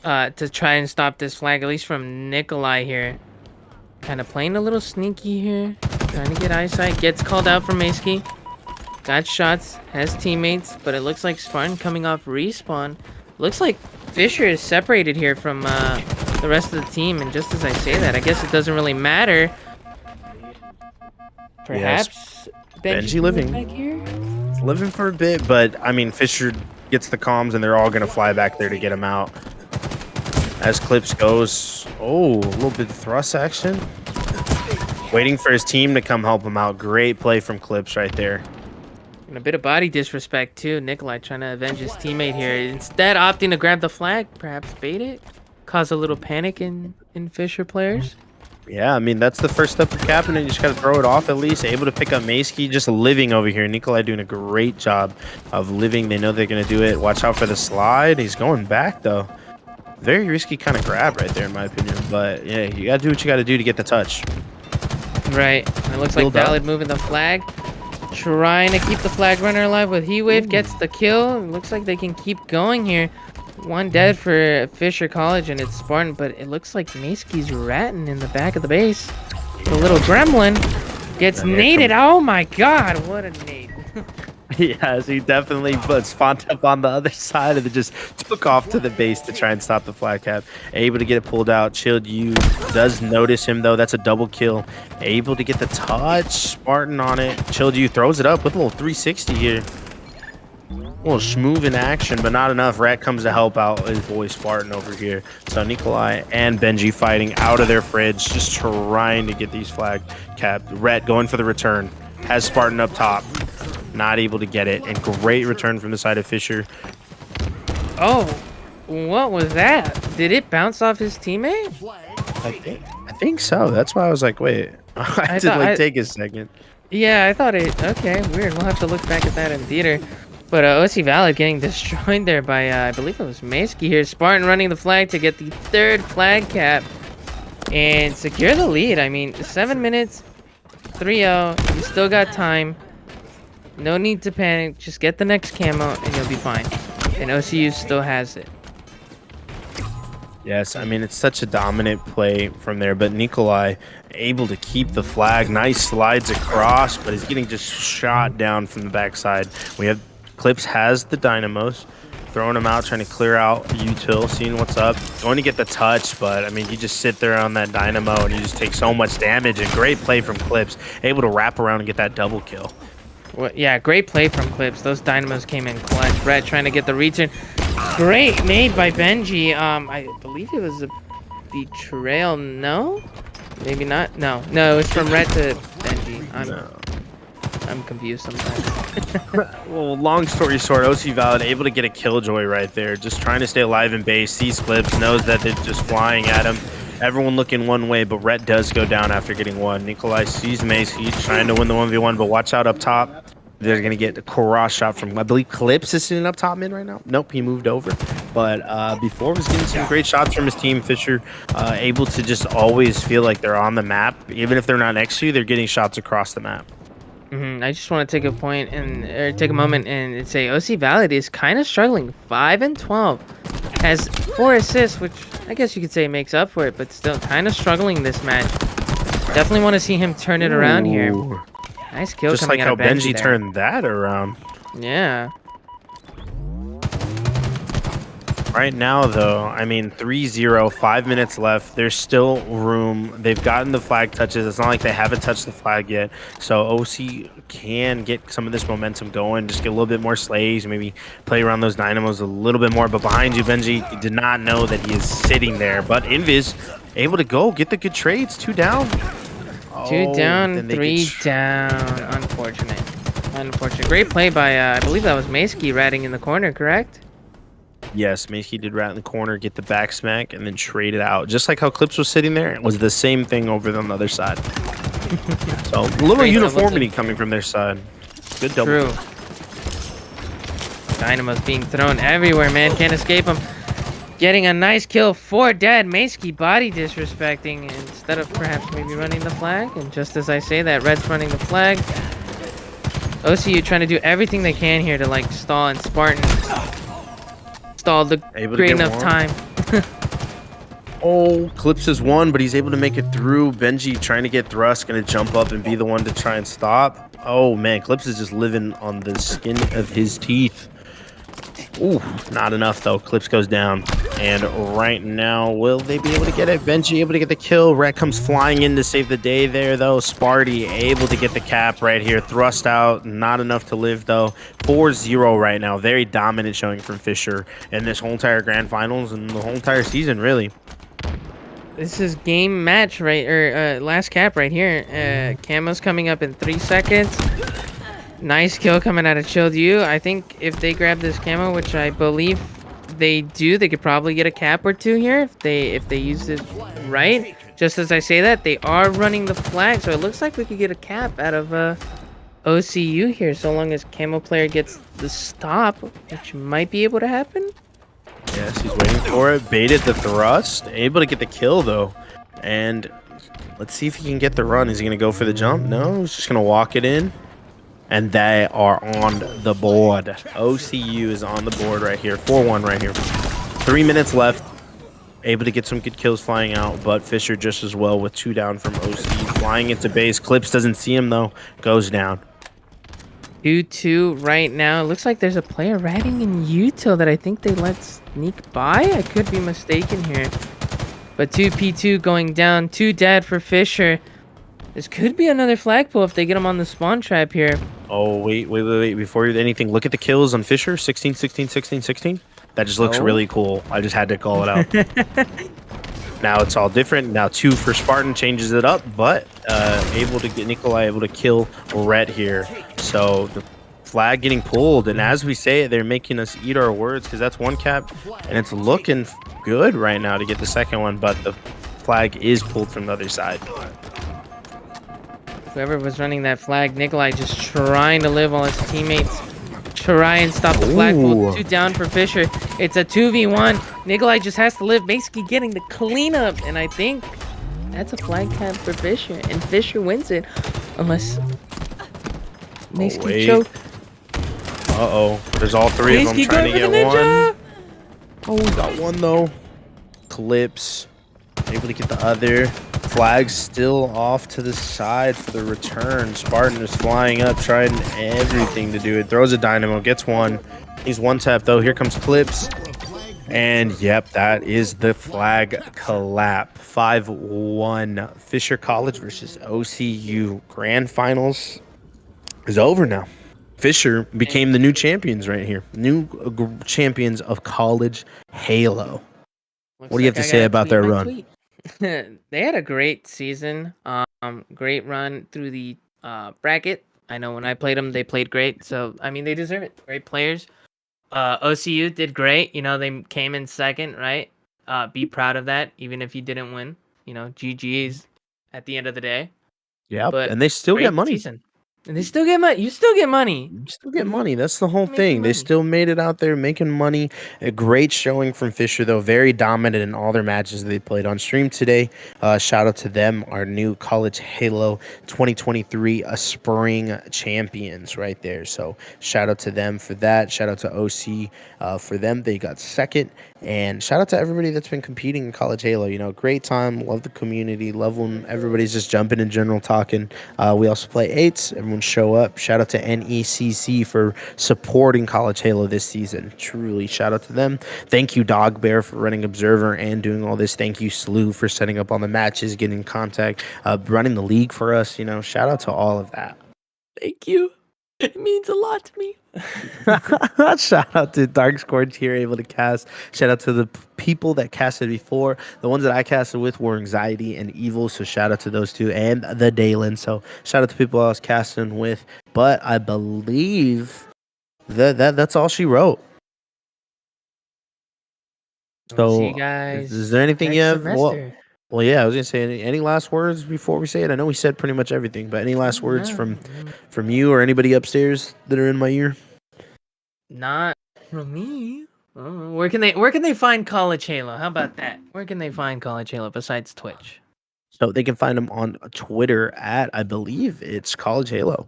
to try and stop this flag, at least from Nikolai here. Kind of playing a little sneaky here, trying to get eyesight. Gets called out from Maski. Got shots, has teammates, but it looks like Spartan coming off respawn. Looks like Fisher is separated here from the rest of the team, and just as I say that, I guess it doesn't really matter. Perhaps Benji living. back here? It's living for a bit, but I mean, Fisher gets the comms, and they're all gonna fly back there to get him out. As Clips goes, oh, a little bit of thrust action. Waiting for his team to come help him out. Great play from Clips right there. And a bit of body disrespect too. Nikolai trying to avenge his teammate here. Instead, opting to grab the flag, perhaps bait it, cause a little panic in Fisher players. Yeah, I mean, that's the first step of capping, and you just got to throw it off at least. Able to pick up Maski, just living over here. Nikolai doing a great job of living. They know they're going to do it. Watch out for the slide. He's going back, though. Very risky kind of grab right there, in my opinion. But, yeah, you got to do what you got to do to get the touch. Right. It looks like Build up. Valid moving the flag. Trying to keep the flag runner alive with Heat Wave. Gets the kill. It looks like they can keep going here. One dead for Fisher College, and it's Spartan, but it looks like Maski's ratting in the back of the base. The little gremlin gets And here naded. Oh my god, what a nade. Yes, he definitely spawned up on the other side and then just took off to the base to try and stop the flag cap. Able to get it pulled out. Chilled you does notice him though. That's a double kill. Able to get the touch. Spartan on it. Chilled you throws it up with a little 360 here. A little schmoove in action, but not enough. Rat comes to help out his boy Spartan over here. So Nikolai and Benji fighting out of their fridge, just trying to get these flag capped. Rat going for the return. Has Spartan up top. Not able to get it. And great return from the side of Fisher. Oh, what was that? Did it bounce off his teammate? I think so. That's why I was like, wait. I had to thought- take a second. Yeah, I thought it. Okay, weird. We'll have to look back at that in theater. But OC Valid getting destroyed there by, I believe it was Maski here. Spartan running the flag to get the third flag cap and secure the lead. I mean, 7 minutes, 3-0. You still got time. No need to panic. Just get the next camo and you'll be fine. And OCU still has it. Yes, I mean, it's such a dominant play from there, but Nikolai able to keep the flag. Nice slides across, but he's getting just shot down from the backside. We have Clips has the dynamos, throwing him out, trying to clear out util, seeing what's up. Going to get the touch, but I mean, you just sit there on that dynamo and you just take so much damage. And great play from Clips, able to wrap around and get that double kill. Well, yeah, great play from Clips. Those dynamos came in clutch. Brett trying to get the return. Great made by Benji. I believe it was a betrayal. No, maybe not. No, it was from Red to Benji. I'm confused sometimes. Well, long story short, OC Valid able to get a killjoy right there, just trying to stay alive in base. Sees Clips, knows that they're just flying at him. Everyone looking one way, but Rhett does go down after getting one. Nikolai sees Mace. He's trying to win the 1v1, but watch out up top. They're going to get a Korra shot from, I believe, Clips is sitting up top mid right now. Nope, he moved over. But before was getting some great shots from his team. Fisher able to just always feel like they're on the map. Even if they're not next to you, they're getting shots across the map. I just want to take a moment and say OC Valid is kind of struggling. 5-12, has 4 assists, which I guess you could say makes up for it, but still kind of struggling this match. Definitely want to see him turn it around here. Ooh. Nice kill Just coming like out how of Benji there. turned that around. Yeah. Right now, though, I mean, 3-0, 5 minutes left. There's still room. They've gotten the flag touches. It's not like they haven't touched the flag yet. So OC can get some of this momentum going, just get a little bit more slays, maybe play around those dynamos a little bit more. But behind you, Benji did not know that he is sitting there. But Invis able to go, get the good trades. 2 down. 2 down, then they 3 get down. Unfortunate. Great play by, I believe that was Maski ratting in the corner, correct? Yes, Maski did rat in the corner, get the back smack, and then trade it out. Just like how Clips was sitting there, it was the same thing over on the other side. So, a little Great uniformity coming from their side. Good double. True. Dynamo's being thrown everywhere, man. Can't escape him. Getting a nice kill. 4 dead. Maski body disrespecting instead of perhaps maybe running the flag. And just as I say that, Red's running the flag. OCU trying to do everything they can here to like stall, and Spartan stalled the Able to great get enough one. time. Oh, Clips is one, but he's able to make it through. Benji trying to get thrust, gonna jump up and be the one to try and stop. Oh man, Clips is just living on the skin of his teeth. Ooh, not enough though. Clips goes down. And right now, will they be able to get it? Benji able to get the kill. Rat comes flying in to save the day there though. Sparty able to get the cap right here. Thrust out, not enough to live though. 4-0 right now. Very dominant showing from Fisher in this whole entire grand finals and the whole entire season, really. This is game match right, or last cap right here. Camo's coming up in 3 seconds. Nice kill coming out of Chilled You. I think if they grab this camo, which I believe they do, they could probably get a cap or two here if they use it right. Just as I say that, they are running the flag, so it looks like we could get a cap out of OCU here, so long as camo player gets the stop, which might be able to happen. Yes, he's waiting for it. Baited the thrust. Able to get the kill, though. And let's see if he can get the run. Is he going to go for the jump? No, he's just going to walk it in. And they are on the board. OCU is on the board right here. 4-1 right here. 3 minutes left. Able to get some good kills flying out, but Fisher just as well with 2 down from OC. Flying into base. Clips doesn't see him, though. Goes down. 2-2 right now. It looks like there's a player riding in util that I think they let sneak by. I could be mistaken here. But 2P2 going down. 2 dead for Fisher. This could be another flagpole if they get him on the spawn trap here. Oh, wait. Before anything, look at the kills on Fisher. 16, 16, 16, 16. That just looks really cool. I just had to call it out. Now it's all different. Now 2 for Spartan changes it up, but able to get Nikolai able to kill Rhett here. So the flag getting pulled, and as we say it, they're making us eat our words because that's 1 cap, and it's looking good right now to get the second one, but the flag is pulled from the other side. Whoever was running that flag, Nikolai just trying to live while his teammates try and stop the flagpole. 2 down for Fisher. It's a 2v1. Nikolai just has to live, basically getting the cleanup, and I think that's a flag cap for Fisher, and Fisher wins it, unless Mace can wait. choke. Uh-oh. There's all 3 of them Mace trying to going get for the ninja! one. Oh, we got one, though. Clips. Able to get the other. Flag still off to the side for the return. Spartan is flying up, trying everything to do it. Throws a dynamo, gets one. He's 1 tap, though. Here comes Clips. And, yep, that is the flag collapse. 5-1. Fisher College versus OCU. Grand Finals is over now. Fisher became the new champions right here. New champions of College Halo. What do you have to say about their run? They had a great season. Great run through the bracket. I know when I played them, they played great. So I mean, they deserve it. Great players. OCU did great. You know, they came in second, right? Be proud of that, even if you didn't win. You know, GG's at the end of the day. Yeah, But and they still great get money. season. And they still get money. You still get money. You still get money. That's the whole Making thing. They money. still made it out there making money. A great showing from Fisher, though. Very dominant in all their matches they played on stream today. Shout out to them, our new College Halo 2023 spring champions right there. So shout out to them for that. Shout out to OC for them. They got second. And shout out to everybody that's been competing in College Halo. You know, great time. Love the community. Love when everybody's just jumping in general talking. We also play 8s. Everyone show up. Shout out to NECC for supporting College Halo this season. Truly, shout out to them. Thank you, Dog Bear, for running Observer and doing all this. Thank you, Slew, for setting up all the matches, getting in contact, running the league for us. You know, shout out to all of that. Thank you. It means a lot to me. Shout out to Dark Scourge here, able to cast. Shout out to the people that casted before. The ones that I casted with were Anxiety and Evil, so shout out to those two, and the Dalen. So shout out to people I was casting with. But I believe that's all she wrote. So See you guys. is there anything next you have? semester. Well, yeah, I was gonna say any last words before we say it. I know we said pretty much everything, but any last words No, from you or anybody upstairs that are in my ear? Not from me. Where can they find College Halo? How about that? Where can they find College Halo besides Twitch? So they can find them on Twitter at, I believe it's College Halo.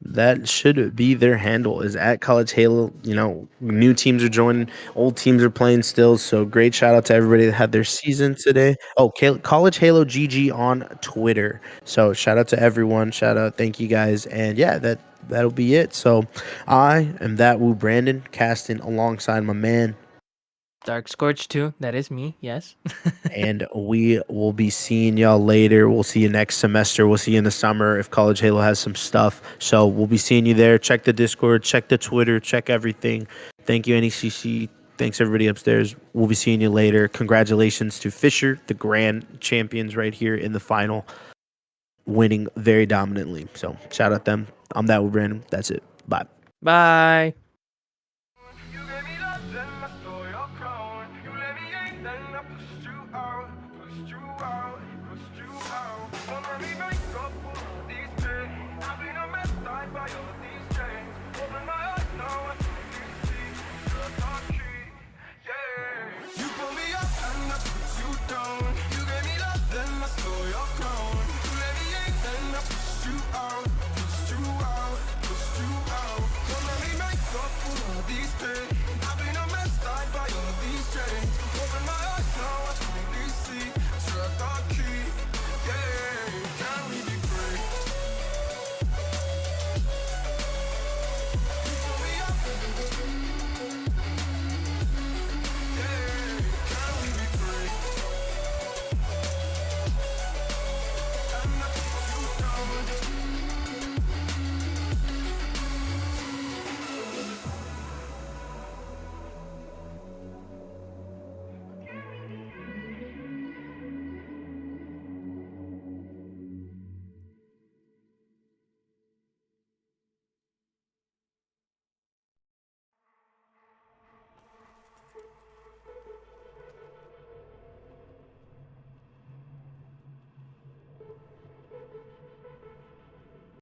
That should be their handle, is at College Halo. You know, new teams are joining, old teams are playing still. So great shout out to everybody that had their season today. Oh, College Halo GG on Twitter. So shout out to everyone. Shout out, thank you guys. And yeah, that'll be it. So I am that Woo Brandon, casting alongside my man, Dark Scorch too. That is me. Yes. and we will be seeing y'all later. We'll see you next semester. We'll see you in the summer if College Halo has some stuff. So we'll be seeing you there. Check the Discord, check the Twitter, check everything. Thank you, NECC. Thanks, everybody upstairs. We'll be seeing you later. Congratulations to Fisher, the grand champions right here in the final, winning very dominantly. So shout out them. I'm that with Brandon. That's it. Bye. Bye. You gave me that, then I stole your crown. You let me in, then I pushed you out, pushed you out.